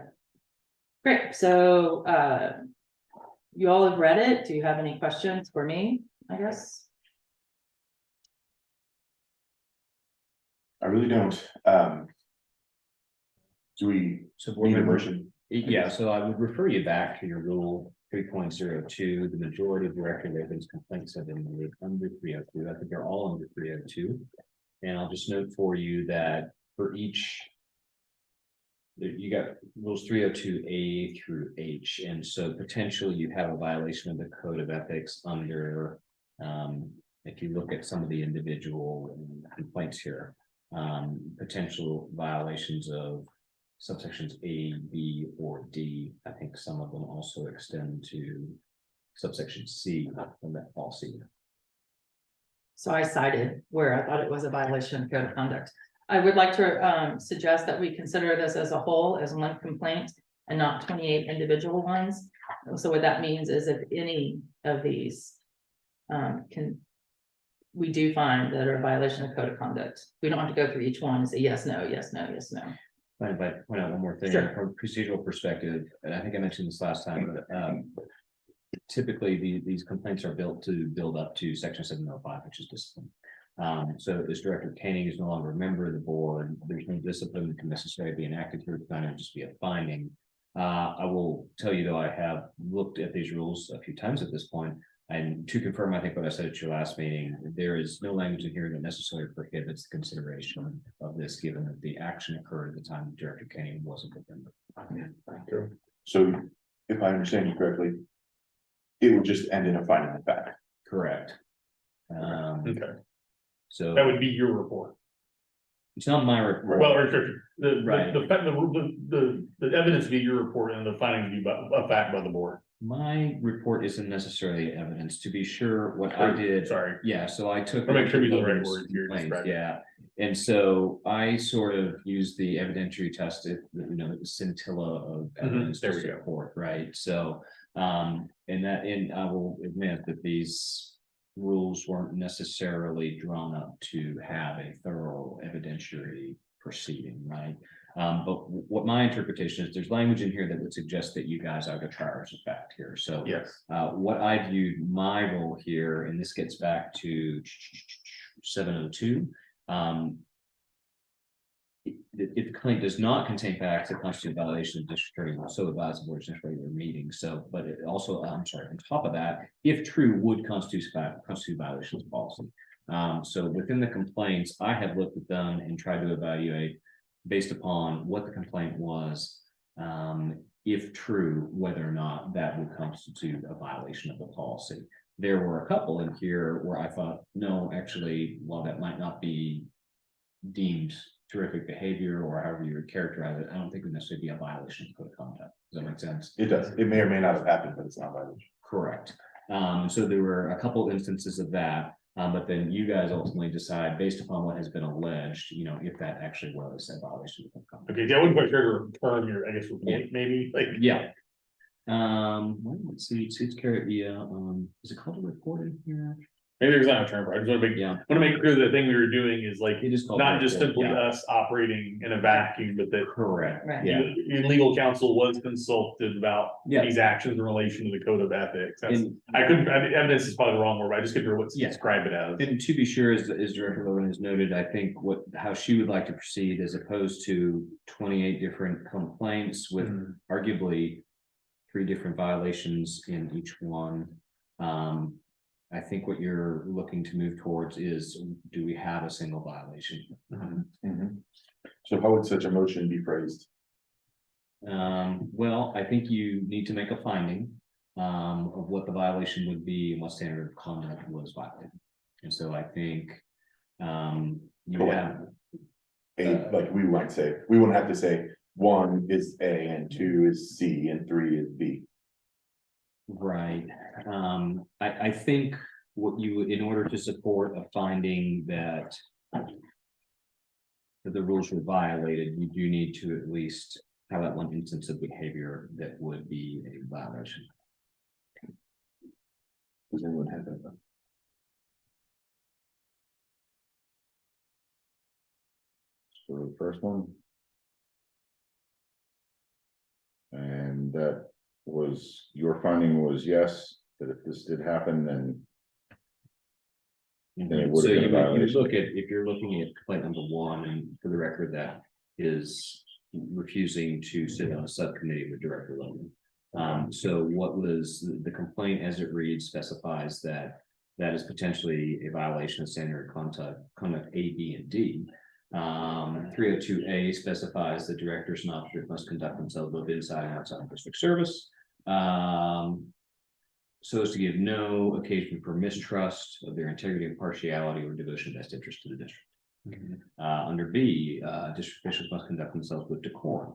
Great, so you all have read it. Do you have any questions for me, I guess? I really don't. Do we So board need a members, motion? yeah, so I would refer you back to your rule 3.02, the majority of director Ravens complaints have been made under 302. I think they're all under 302. And I'll just note for you that for each you got rules 302A through H, and so potentially you have a violation of the code of ethics under. If you look at some of the individual complaints here, potential violations of subsections A, B, or D. I think some of them also extend to subsection C of that policy. So I cited where I thought it was a violation of code of conduct. I would like to suggest that we consider this as a whole, as one complaint and not 28 individual ones. So what that means is if any of these we do find that are a violation of code of conduct, we don't have to go through each one and say yes, no, yes, no, yes, no. Mind if I point out one more thing Sure. from a procedural perspective, and I think I mentioned this last time, but typically these complaints are built to build up to section 705, which is discipline. So as Director Koenig is no longer a member of the board, there's no discipline that can necessarily be enacted here, it's not just be a finding. I will tell you though, I have looked at these rules a few times at this point, and to confirm, I think what I said at your last meeting, there is no language in here that necessarily prohibits the consideration of this, given that the action occurred at the time Director Koenig wasn't a member. So if I understand you correctly, it would just end in a finding of fact. Correct. Okay, So that would be your report. it's not my report. Well, or Right. the evidence would be your report and the findings be a fact by the board. My report isn't necessarily evidence. To be sure, what I did. Sorry. Yeah, so I took. I'll make sure we use the right those word here, complaints, describe it. Yeah, and so I sort of used the evidentiary test, the scintilla of evidence to there we go. support, right? So, and I will admit that these rules weren't necessarily drawn up to have a thorough evidentiary proceeding, right? But what my interpretation is, there's language in here that would suggest that you guys are the triers of fact here. So Yes. what I viewed my role here, and this gets back to 702. If the claim does not contain facts that constitute violation of district attorney law, so advise the board's next regular meeting. So, but it also, I'm sorry, on top of that, if true, would constitute violations of policy. So within the complaints, I have looked at them and tried to evaluate based upon what the complaint was, if true, whether or not that would constitute a violation of the policy. There were a couple in here where I thought, no, actually, while that might not be deemed terrific behavior or however you would characterize it, I don't think it would necessarily be a violation of code of conduct. Does that make sense? It does. It may or may not have happened, but it's not violation. Correct. So there were a couple instances of that. But then you guys ultimately decide based upon what has been alleged, if that actually was a violation of conduct. Okay, yeah, I wouldn't quite sure to term your, I guess, report, maybe, like. Yeah. Well, let's see, it's carried, yeah, is it called a report in here? Maybe there's not a term for it. I just want to make, Yeah. clear the thing we were doing is like, It is called. not a just report, simply yeah. us operating in a vacuum, but that. Correct, Right. yeah. Your legal counsel was consulted about Yeah. these actions in relation to the code of ethics. That's, And, evidence is probably the wrong word, but I just couldn't remember what to Yeah. describe it as. and to be sure, as Director Logan has noted, I think how she would like to proceed as opposed to 28 different complaints with arguably 3 different violations in each one. I think what you're looking to move towards is, do we have a single violation? So how would such a motion be phrased? Well, I think you need to make a finding of what the violation would be and what standard of conduct was violated. And so I think you have. Like we might say, we wouldn't have to say 1 is A and 2 is C and 3 is B. Right, I think what you, in order to support a finding that the rules were violated, you do need to at least have that one instance of behavior that would be a violation. Does anyone have that? So the first one. And that was, your finding was yes, that if this did happen, then it would So have you been a would violation. look at, if you're looking at complaint number 1, and for the record, that is refusing to sit on a subcommittee with Director Logan. So what was the complaint as it reads specifies that that is potentially a violation of standard conduct A, B, and D. 302A specifies the directors and officers must conduct themselves both inside and outside of district service. So as to give no occasion for mistrust of their integrity, impartiality, or devotion to best interest to the district. Under B, district officials must conduct themselves with decorum.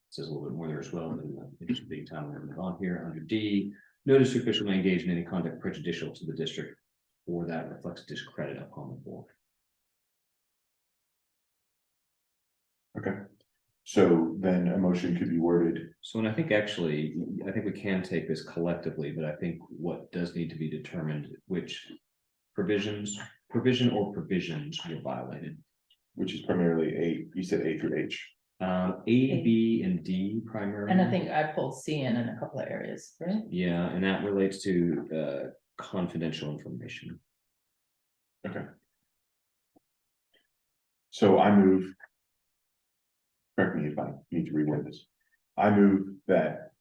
Says a little bit more there as well, but it's being time we're gonna move on here. Under D, no district official may engage in any conduct prejudicial to the district or that reflects discredit upon the board. Okay, so then a motion could be worded, So, and I think actually, I think we can take this collectively, but I think what does need to be determined, which provision or provisions were violated. which is primarily A, you said A through H. A, B, and D primarily. And I think I pulled C in a couple of areas, right? Yeah, and that relates to confidential information. Okay. So I move. Correct me if I need to reword this. I move that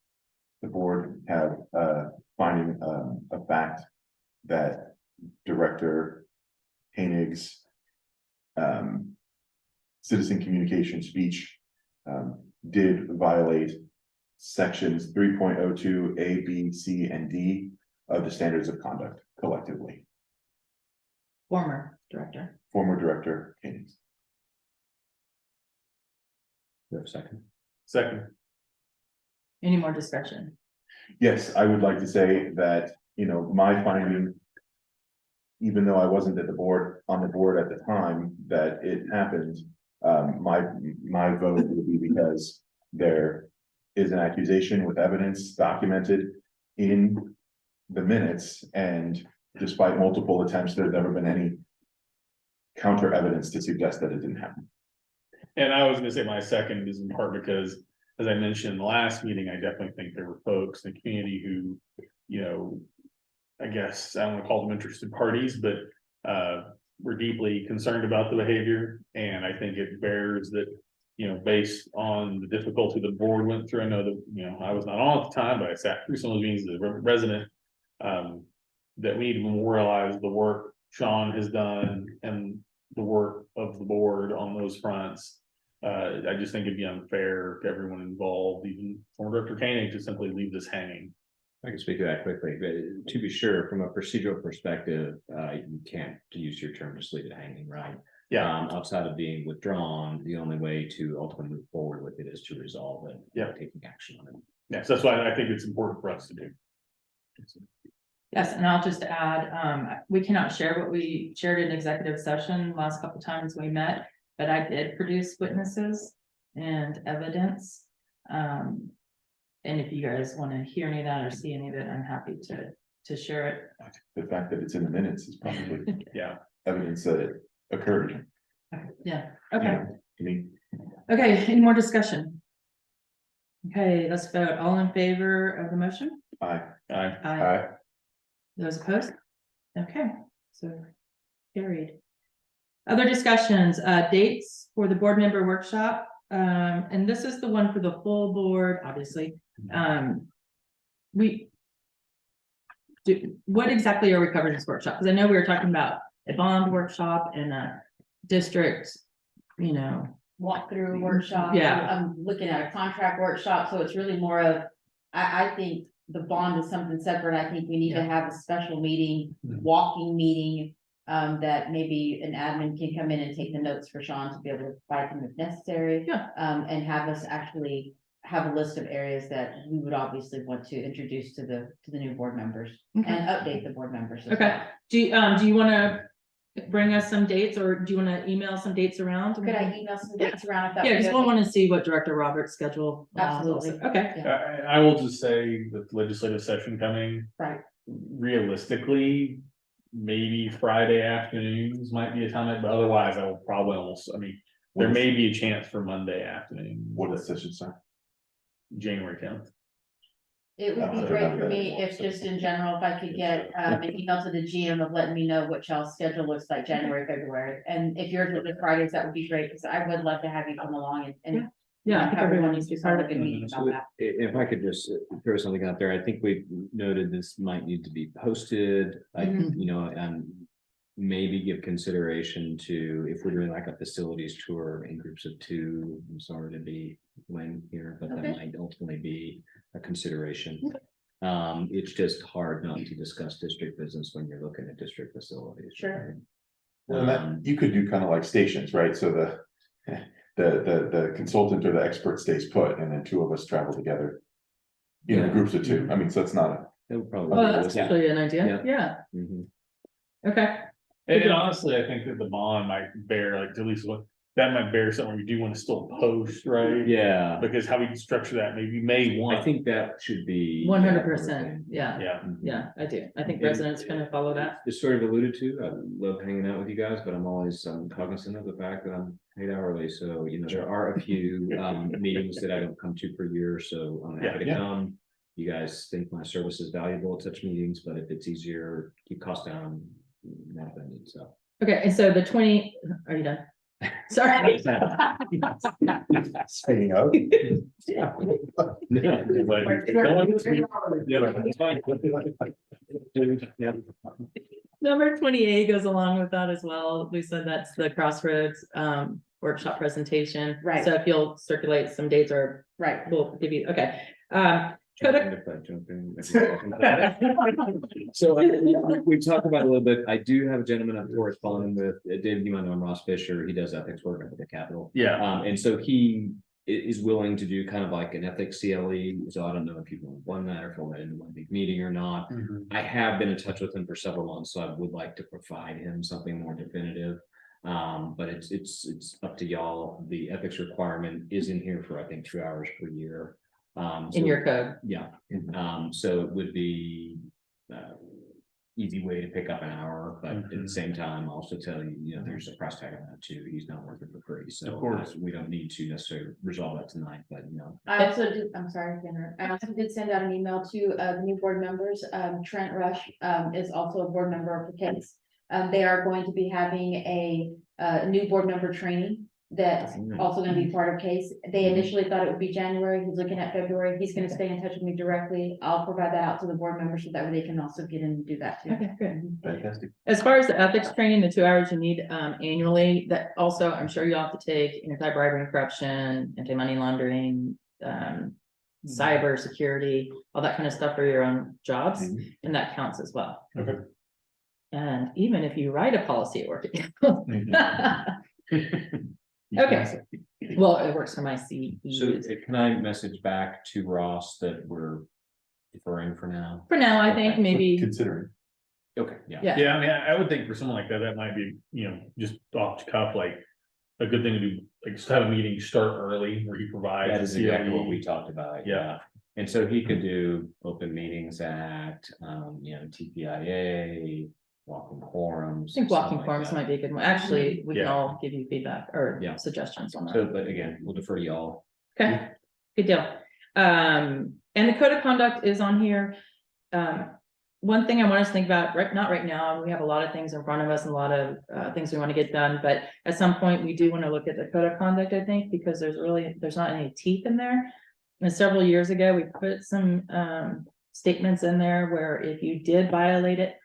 the board have finding a fact that Director Koenig's citizen communication speech did violate sections 3.02 A, B, C, and D of the standards of conduct collectively. Former director. Former Director Koenig. Do you have a second? Second. Any more discussion? Yes, I would like to say that, my finding. Even though I wasn't on the board at the time that it happened, my vote would be because there is an accusation with evidence documented in the minutes, and despite multiple attempts, there's never been any counter evidence to suggest that it didn't happen. And I was gonna say my second is in part because, as I mentioned in the last meeting, I definitely think there were folks in the community who, I guess, I don't wanna call them interested parties, but were deeply concerned about the behavior. And I think it bears that, based on the difficulty the board went through, I know that, I was not on at the time, but I sat through some of those meetings as a resident. That we need to memorialize the work Sean has done and the work of the board on those fronts. I just think it'd be unfair to everyone involved, even former Director Koenig, to simply leave this hanging. I can speak to that quickly, but to be sure, from a procedural perspective, you can't, to use your term, just leave it hanging, right? Yeah. Outside of being withdrawn, the only way to ultimately move forward with it is to resolve it. Yeah. Taking action on it. Yes, that's why I think it's important for us to do. Yes, and I'll just add, we cannot share what we shared in executive session last couple times we met, but I did produce witnesses and evidence. And if you guys want to hear any of that or see any of it, I'm happy to share it. The fact that it's in the minutes is probably Yeah. evidence that it occurred. Yeah, okay, I mean, okay, any more discussion? Okay, let's vote. All in favor of the motion? I, Aye. Those opposed? Okay, so carried. Other discussions, dates for the board member workshop. And this is the one for the full board, obviously. What exactly are we covering this workshop? Because I know we were talking about a bond workshop and a district, Walkthrough workshop. Yeah. I'm looking at a contract workshop, so it's really more of, I think the bond is something separate. I think we need to have a special meeting, walking meeting. That maybe an admin can come in and take the notes for Sean to be able to provide them if necessary. Yeah. And have us actually have a list of areas that we would obviously want to introduce to the new board members Okay. and update the board members. as Okay. well. Do you want to bring us some dates, or do you want to email some dates around? Could I email some dates around? if that Yeah, would because be we'll okay? want to see what Director Roberts' schedule allows also. Absolutely. Okay, I will just say with legislative session coming. Right. Realistically, maybe Friday afternoons might be a time, but otherwise I will probably there may be a chance for Monday afternoon. what does session say? January 10th. It would be great for me if just in general, if I could get an email to the GM of letting me know what y'all's schedule looks like January, February. And if yours was Fridays, that would be great, because I would love to have you come along and. yeah, I think everyone needs needs to be part of it. good meeting about that. If I could just throw something out there, I think we noted this might need to be posted, and maybe give consideration to, if we're doing like a facilities tour in groups of 2, I'm sorry to be lame here, but that Okay. might ultimately be a consideration. It's just hard not to discuss district business when you're looking at district facilities. Sure. Well, that, you could do kind of like stations, right? So the consultant or the expert stays put and then 2 of us travel together. In Yeah. groups of 2. I mean, so it's not, That would probably. Well, that's actually an idea, yeah, Mhm. okay. And honestly, I think that the bond might bear, like, at least what, that might bear something you do want to still post, right? Yeah, Because how we structure that, maybe you may I want. think that should be. 100%, yeah, Yeah, Mhm. yeah, I do, I think And- residents are gonna follow that. Just sort of alluded to, I love hanging out with you guys, but I'm always cognizant of the fact that I'm paid hourly, so, you know, there are a few meetings that I don't come to per year, so I'm happy to Yeah. come. You guys think my service is valuable at such meetings, but if it's easier, keep costs down, not offended, so. Okay, and so the 20, are you done? Sorry. speaking of. Yeah. Number 28 goes along with that as well. We said that's the Crossroads workshop presentation. Right. So if you'll circulate some dates or Right. we'll give you, okay. Code of- So we talked about a little bit, I do have a gentleman I'm corresponding with, David, you might know him, Ross Fisher, he does ethics work at the Capitol. yeah, And so he is willing to do kind of like an ethics CLE, so I don't know if you want one that or if we'll let into one big meeting or not. I have been in touch with him for several months, so I would like to provide him something more definitive. But it's up to y'all, the ethics requirement is in here for, I think, 2 hours per year. in So- your code. Yeah, so it would be easy way to pick up an hour, but at the same time, I'll also tell you, you know, there's a price tag on that too. He's not working for free, so Of course. we don't need to necessarily resolve that tonight, but you know. I also did, I'm sorry, Kendra, I also did send out an email to the new board members. Trent Rush is also a board member of the case. They are going to be having a new board member training that's also gonna be part of case. They initially thought it would be January, he's looking at February, he's gonna stay in touch with me directly. I'll provide that out to the board members so that way they can also get in and do that too. Okay, good. Fantastic. As far as the ethics training, the 2 hours you need annually, that also, I'm sure you'll have to take anti-bribery and corruption, anti-money laundering, cyber security, all that kind of stuff for your own jobs, and that counts as well. Okay. And even if you write a policy at work. Mhm. Okay, well, it works for my CE. So can I message back to Ross that we're deferring for now? For now, I think maybe, Considering. Okay, yeah. yeah, yeah, I mean, I would think for someone like that, that might be, you know, just off the cuff, like. A good thing to do, like, just have a meeting, start early, where you provide. That is exactly what CLE. we talked about. Yeah. And so he could do open meetings act, you know, TPIA, walking forums. I think walking forums that. might be a good one. Actually, we can Yeah. all give you feedback or Yeah. suggestions on that. So, but again, we'll defer to y'all. Okay, good deal. And the code of conduct is on here. One thing I want us to think about, not right now, we have a lot of things in front of us and a lot of things we want to get done, but at some point, we do want to look at the code of conduct, I think, because there's not any teeth in there. And several years ago, we put some statements in there where if you did violate it,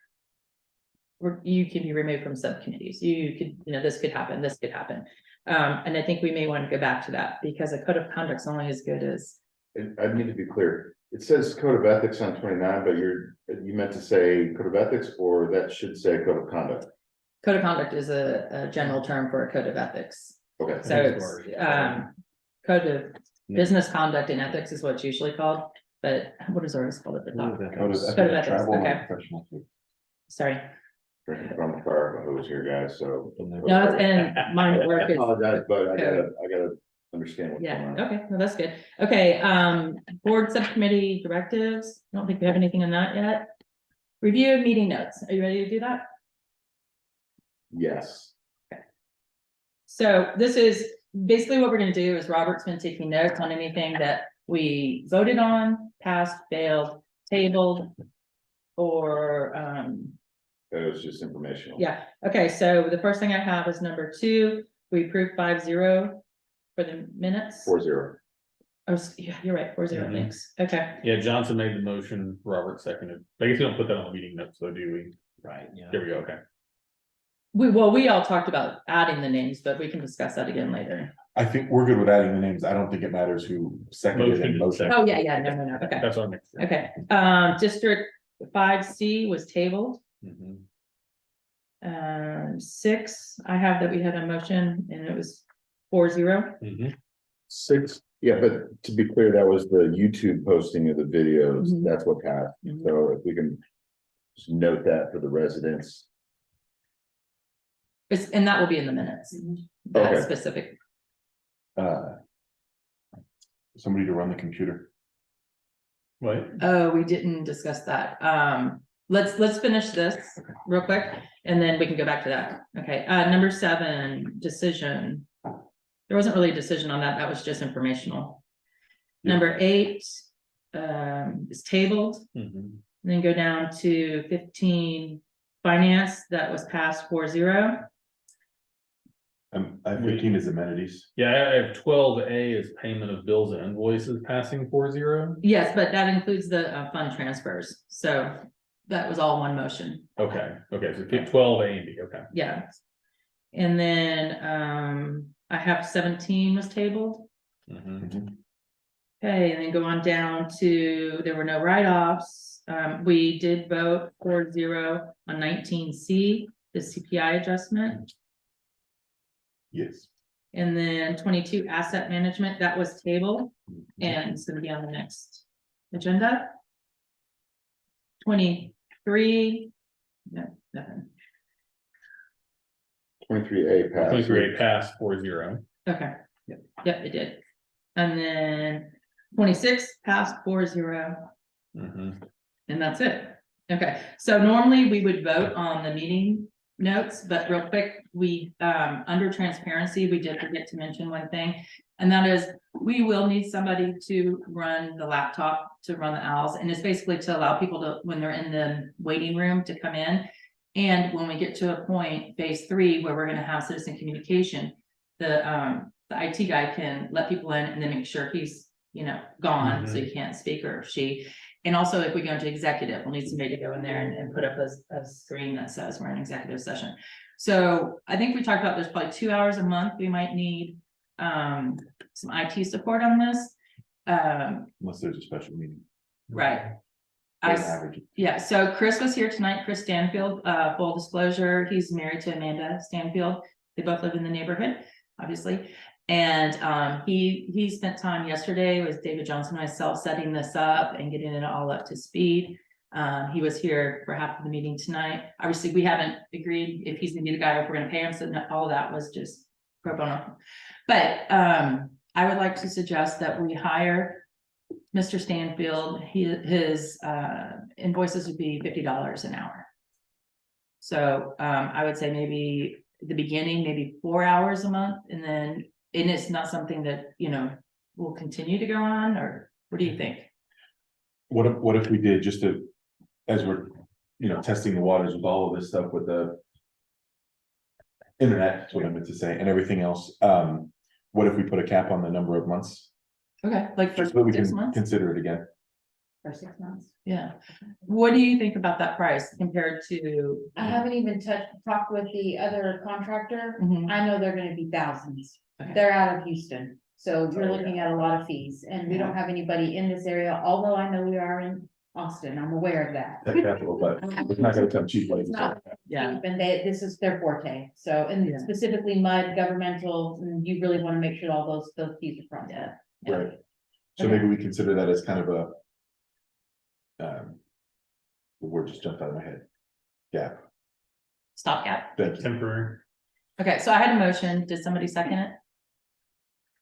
you can be removed from subcommittees. You could, you know, this could happen, this could happen. And I think we may want to go back to that because a code of conduct is only as good as, I need to be clear. It says code of ethics on 29, but you meant to say code of ethics, or that should say code of conduct. code of conduct is a general term for a code of ethics. Okay. So it's, code of business conduct and ethics is what it's usually called, but what is ours called at the top? Code of Code of ethics, ethics, travel and okay. professional. Sorry, Drinking from the fire hose here, guys, so. no, it's, and mine at work I is, apologize, but I gotta understand what's going yeah, on. okay, well, that's good. Okay, board subcommittee directives, I don't think we have anything on that yet. Review of meeting notes, are you ready to do that? Yes. So this is basically what we're gonna do is Robert's been taking notes on anything that we voted on, passed, failed, tabled. Or, That was just informational. yeah, okay, so the first thing I have is number 2, we approved 5-0 for the minutes. 4-0. Oh, yeah, you're right, 4-0, thanks, okay. Yeah, Johnson made the motion, Robert seconded. I guess we don't put that on the meeting notes, so do we? Right, yeah. There we go, okay. we all talked about adding the names, but we can discuss that again later. I think we're good with adding the names. I don't think it matters who seconded Motion it. is Motion. second. Oh, yeah, no, okay, That's what I'm. okay. District 5C was tabled. Mhm. 6, I have that we had a motion and it was 4-0. Mhm. 6, yeah, but to be clear, that was the YouTube posting of the videos, Mhm. that's what passed, Mhm. so if we can. Just note that for the residents. And that will be in the minutes, that Okay. specific. Somebody to run the computer. What? Oh, we didn't discuss that. Let's finish this real quick and then we can go back to that. Okay, number 7, decision. There wasn't really a decision on that. That was just informational. Number 8, is tabled. Mhm. Then go down to 15, finance, that was passed 4-0. I have 15 as amenities. Yeah, I have 12A as payment of bills and invoices passing 4-0. Yes, but that includes the fund transfers. So that was all one motion. Okay, so pick 12A and B, okay. Yeah. And then I have 17 was tabled. Mhm. Okay, and then go on down to, there were no write-offs. We did vote 4-0 on 19C, the CPI adjustment. Yes. And then 22 asset management, that was tabled and it's gonna be on the next agenda. 23, no, nothing. 23A passed. 23A passed 4-0. Okay, yep, it did. And then 26 passed 4-0. Mhm. And that's it. Okay, so normally we would vote on the meeting notes, but real quick, we, under transparency, we did forget to mention one thing. And that is, we will need somebody to run the laptop, to run the owls, and it's basically to allow people to, when they're in the waiting room, to come in. And when we get to a point, phase 3, where we're gonna have citizen communication, the IT guy can let people in and then make sure he's, gone, so he can't speak, or she. And also, if we go into executive, we'll need somebody to go in there and put up a screen that says we're in executive session. So I think we talked about there's probably 2 hours a month we might need some IT support on this. Unless there's a special meeting. Right. Or an average. Yeah, so Chris was here tonight, Chris Stanfield, full disclosure, he's married to Amanda Stanfield. They both live in the neighborhood, obviously. And he spent time yesterday with David Johnson and myself setting this up and getting it all up to speed. He was here for half of the meeting tonight. Obviously, we haven't agreed if he's gonna be the guy, or if we're gonna pay him, so all that was just pro bono. But I would like to suggest that we hire Mr. Stanfield. His invoices would be $50 an hour. So I would say maybe at the beginning, maybe 4 hours a month, and then, and it's not something that, will continue to go on, or what do you think? What if we did just to, as we're, testing the waters with all of this stuff with the internet, that's what I meant to say, and everything else, what if we put a cap on the number of months? Okay, like for Just so that we 6 can months? consider it again. For 6 months. Yeah. What do you think about that price compared to? I haven't even talked with the other contractor. Mhm. I know they're gonna be thousands. Okay. They're out of Houston, so you're Oh, yeah. looking at a lot of fees, and we don't have anybody in this area, although I know we are in Austin, I'm aware of that. That capital, but it's not gonna come cheap. like It's not Yeah. cheap, and this is their forte, so, and Yeah. specifically mud, governmental, and you really wanna make sure all those fees are crossed. Yeah. Right. So maybe we consider that as kind of a. The word just jumped out of my head. Gap, Stopgap. thank you. Temporary. Okay, so I had a motion. Did somebody second it?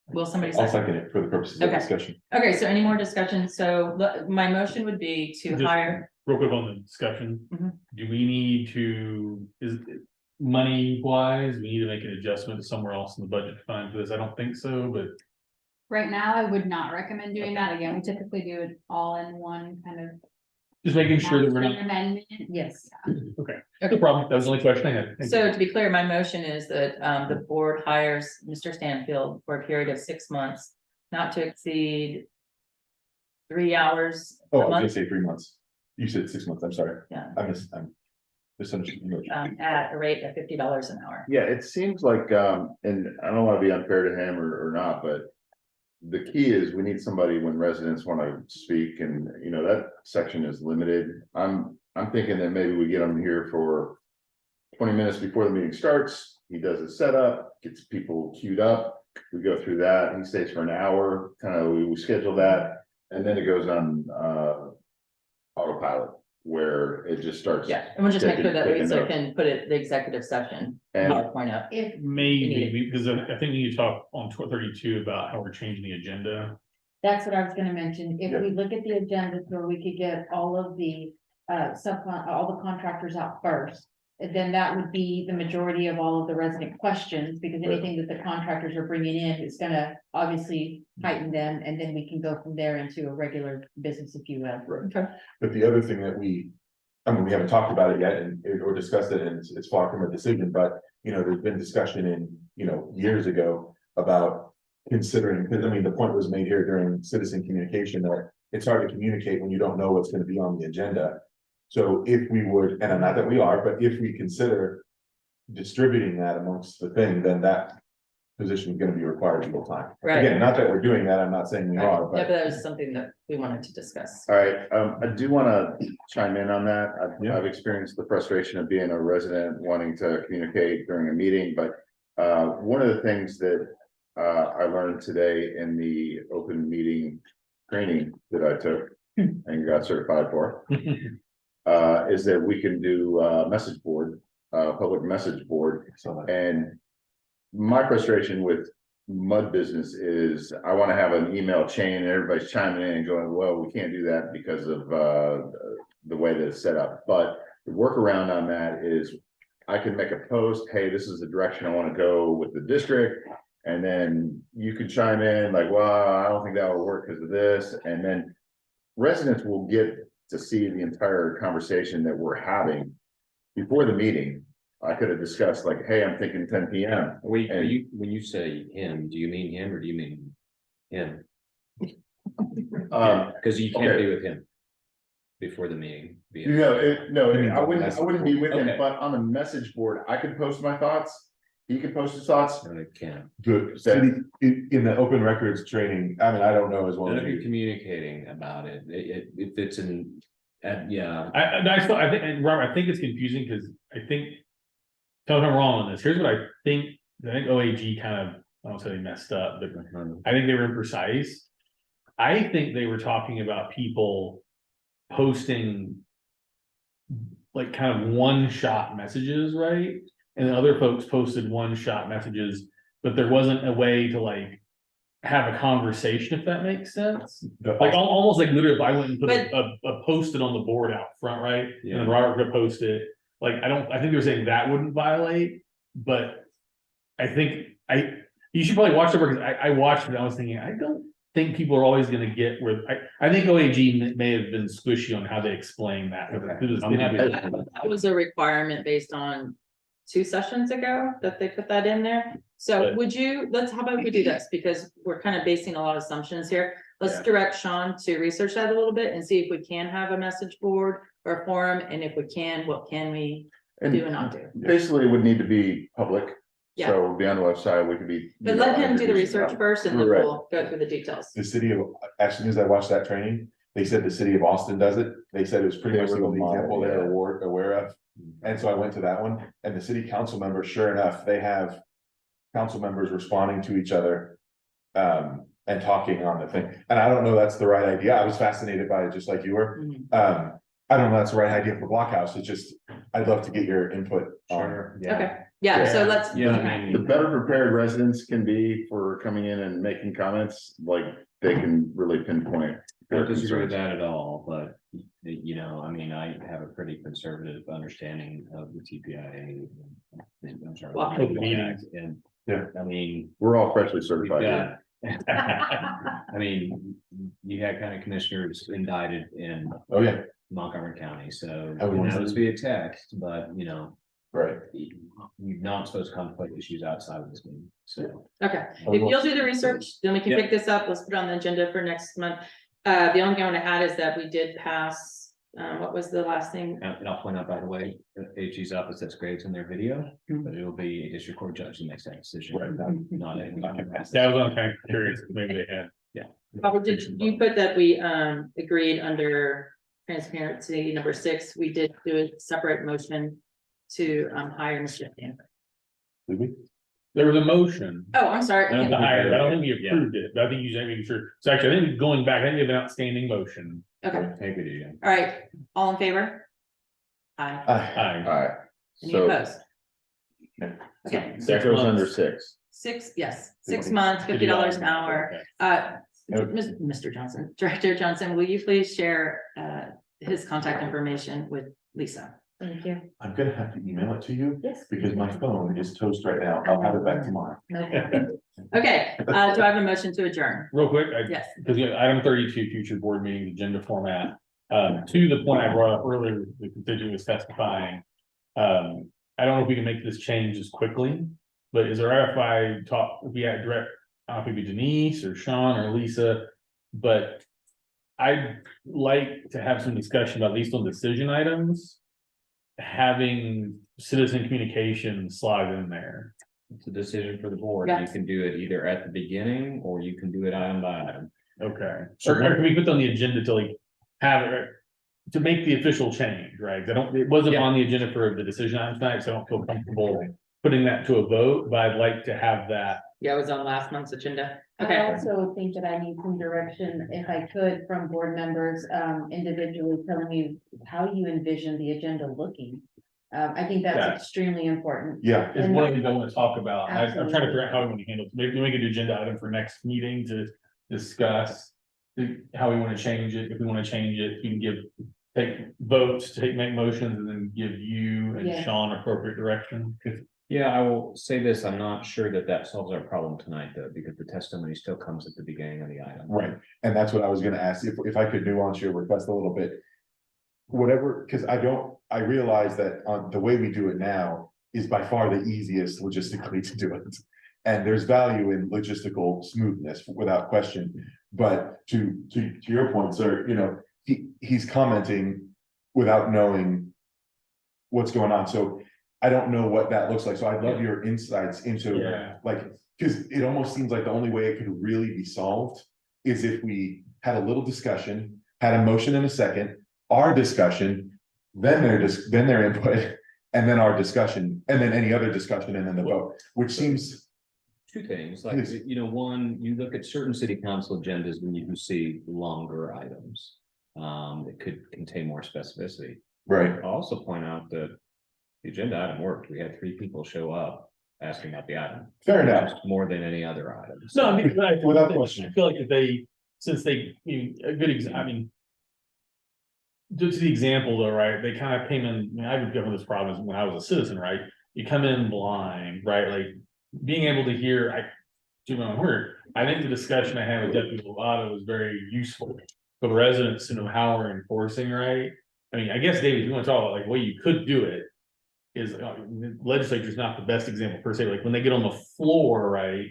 Will somebody I'll second? second it for the purposes of Okay. discussion. Okay, so any more discussion? So my motion would be to Just- hire, Real quick on the discussion. Mhm. Do we need to, is it money wise, we need to make an adjustment somewhere else in the budget to find for this? I don't think so, but. Right now, I would not recommend doing that. Again, we typically do it all in one kind of. Just making sure that we're not, Amendment. Yes. okay, no problem, that was the only question I had. Thank you. so to be clear, my motion is that the board hires Mr. Stanfield for a period of 6 months, not to exceed 3 hours Oh, a I was gonna month. say 3 months. You said 6 months, I'm sorry. Yeah. I missed, Misunderstood the motion. at a rate of $50 an hour. Yeah, it seems like, and I don't wanna be unfair to him or not, but. The key is we need somebody when residents wanna speak and, that section is limited. I'm thinking that maybe we get him here for. 20 minutes before the meeting starts, he does his setup, gets people queued up, we go through that, he stays for an hour, we schedule that. And then it goes on, autopilot, where it just starts. Yeah, and we'll just make sure that taking Lisa notes. can put it, the executive session, And- PowerPoint up. If, Maybe, because I think we need to talk on 32 about how we're changing the agenda. That's what I was gonna mention. If Yeah. we look at the agenda where we could get all of the all the contractors out first. Then that would be the majority of all of the resident questions, because anything that the contractors are bringing in is gonna obviously heighten them, and then we can go from there into a regular business, if you will. Okay. But the other thing that we haven't talked about it yet or discussed it, and it's far from a decision, but, there's been discussion years ago about considering, because the point was made here during citizen communication that it's hard to communicate when you don't know what's gonna be on the agenda. So if we would, and not that we are, but if we consider distributing that amongst the thing, then that position is gonna be required full time. Right. Again, not that we're doing that, I'm not saying we are, Yeah, but but that was something that we wanted to discuss. All right, I do wanna chime in on that. Yeah. I've experienced the frustration of being a resident wanting to communicate during a meeting, but. One of the things that I learned today in the open meeting training that I took and got certified for. Is that we can do message board, public message board, so and. My frustration with mud business is I wanna have an email chain and everybody's chiming in and going, well, we can't do that because of the way that it's set up, but the workaround on that is. I can make a post, hey, this is the direction I wanna go with the district, and then you can chime in like, well, I don't think that will work because of this, and then. Residents will get to see the entire conversation that we're having before the meeting. I could have discussed like, hey, I'm thinking 10 PM. Wait, And- when you say him, do you mean him or do you mean him? Cause you can't okay. be with him. Before the meeting. I wouldn't be with him, Okay. but on the message board, I could post my thoughts. He could post his thoughts. No, it can't. the city, in the open records training, I don't know as well None as of you you. communicating about it, if it's in, yeah. I think, and Robert, I think it's confusing, because I think. Tell me if I'm wrong on this, here's what I think OAG kind of, I don't say they messed up, but I think they were imprecise. I think they were talking about people posting. Like kind of one-shot messages, right? And other folks posted one-shot messages, but there wasn't a way to like. Have a conversation, if that makes sense. Like almost like literally if I went and put a post-it on the board out front, right? And Yeah. then Robert could post it, like, I think they were saying that wouldn't violate, but. I think you should probably watch it, because I watched it, and I was thinking, I don't think people are always gonna get where, I think OAG may have been squishy on how they explain that. Okay. It was- I'm happy That was a requirement based on 2 sessions ago that they put that in there. So But- how about we do this, because we're kind of basing a lot of assumptions here. Let's Yeah. direct Sean to research that a little bit and see if we can have a message board or a forum, and if we can, what can we do and not do? Basically, it would need to be public. Yeah. So it would be on the website, we could be. But let him do the introducing research them. first, and then Right. we'll go through the details. The city of, as soon as I watched that training, they said the city of Austin does it. They said it was pretty They much the were the only model, example they're yeah. aware of. And so I went to that one, and the city council members, sure enough, they have council members responding to each other. And talking on the thing, and I don't know that's the right idea. I was fascinated by it, just like you were. Mhm. I don't know that's the right idea for Blockhouse. It's just, I'd love to get your input on. Okay, yeah, so let's. Yeah, I The mean, better prepared residents can be for coming in and making comments, like they can really pinpoint. I their don't disagree with concerns. that at all, but, I mean, I have a pretty conservative understanding of the TPIA. I'm sorry. Well, Open meetings. And, Yeah. I mean, We're all freshly we've certified here. got. I mean, you had kind of commissioners indicted in Oh, yeah, Montgomery County, so, Everyone's- it's via text, but, right. you're not supposed to contemplate issues outside of this meeting, so. Okay, if you'll do the research, then we can Yep. pick this up, let's put it on the agenda for next month. The only thing I want to add is that we did pass What was the last thing? And I'll point out, by the way, the AG's office that's great in their video, but it'll be a district court judge who makes that decision. Not a. That was on kind of curious, maybe they had. Robert, did you put that we agreed under transparency number 6, we did do a separate motion to hire Mr. Stanford. Did we? There was a motion. Oh, I'm sorry. I don't To hire, but I don't think we Yeah. approved it, but I think you said making sure, so actually, I think going back, I think you have an outstanding motion. Okay, Take it again. all right, all in favor? Aye. Aye. Alright, Any so opposed? Okay, that goes under 6. 6, yes, 6 months, $50 an hour. Mr. Johnson, Director Johnson, will you please share his contact information with Lisa? Thank you. I'm gonna have to email it to you Yes. because my phone is toast right now. I'll have it back tomorrow. No problem. Okay, do I have a motion to adjourn? Real quick, Yes. because you know, item 32, future board meeting agenda format. To the point I brought up earlier, the constituent was testifying. I don't know if we can make this change as quickly, but is there if I talk, if we had direct, I don't know if it'd be Denise or Sean or Lisa, but I'd like to have some discussion about, at least on decision items, having citizen communication slide in there. It's a decision for the board. Yeah. You can do it either at the beginning or you can do it item by item. Okay. So Or can we put on the agenda to like have it, to make the official change, right? 'Cause I don't, it wasn't Yeah. on the agenda for the decision item tonight, so I don't feel comfortable putting that to a vote, but I'd like to have that. Yeah, it was on last month's agenda. I Okay, also think that I need some direction, if I could, from board members, individually telling me how you envision the agenda looking. I think Yeah. that's extremely important. Yeah, Is one of the things I want to talk about. I'm trying to Absolutely. figure out how we want to handle it. Maybe we make an agenda item for next meeting to discuss how we want to change it. If we want to change it, we can take votes, make motions, and then give you and Yeah. Sean appropriate direction. Yeah, I will say this, I'm not sure that that solves our problem tonight, though, because the testimony still comes at the beginning of the item. right. And that's what I was gonna ask, if I could nuance your request a little bit. Whatever, because I realize that the way we do it now is by far the easiest logistically to do it. And there's value in logistical smoothness without question. But to your point, sir, you know, he's commenting without knowing what's going on. So I don't know what that looks like. So I'd love your insights into Yeah. like, because it almost seems like the only way it could really be solved is if we had a little discussion, had a motion in a second, our discussion, then their input, and then our discussion, and then any other discussion, and then the vote, which seems. Two things, like, Please. you know, one, you look at certain city council agendas when you do see longer items. That could contain more specificity. Right. I'll also point out that the agenda item worked. We had 3 people show up asking about the item. Fair enough. Which is more than any other item. No, I mean, Without question. I feel like if they, since they, a good I mean. Just the example though, right, they kind of came in, I mean, I would go this problem when I was a citizen, right? You come in blind, right, like being able to hear, to my own word, I think the discussion I had with Deputy Lovato was very useful. For the residents to know how we're enforcing, right? I mean, I guess, David, you want to talk about like, way you could do it. Is legislature is not the best example per se, like when they get on the floor, right?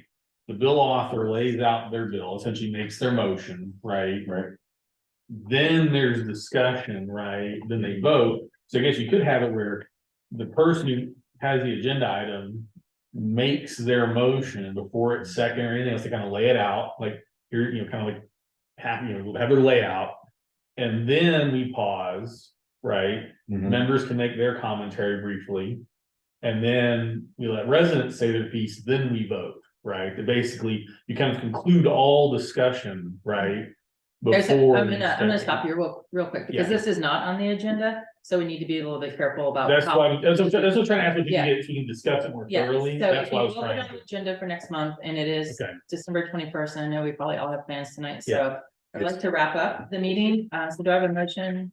The bill author lays out their bill, essentially makes their motion, right? Right. Then there's discussion, right? Then they vote. So I guess you could have it where the person who has the agenda item makes their motion before it's second or anything else to kind of lay it out, like you're, you know, kind of like have their layout. And then we pause, right? Mhm. Members can make their commentary briefly. And then we let residents say their piece, then we vote, right? That basically you kind of conclude all discussion, right? Before. I'm gonna stop you real quick, because Yeah. this is not on the agenda, so we need to be a little bit careful about. That's how- why, that's what I'm trying to ask, if you Yeah. can get, if you can discuss it more Yeah, thoroughly, so that's if why I you was will put it trying. on the agenda for next month, and it is Okay. December 21st, and I know we probably all have plans tonight, Yeah. so I'd like to wrap up the meeting, so do I have a motion?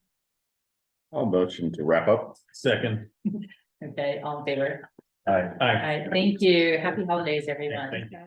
I'll motion to wrap up. Second. Okay, all in favor? Aye. All right, thank you, happy holidays, everyone. Thank you.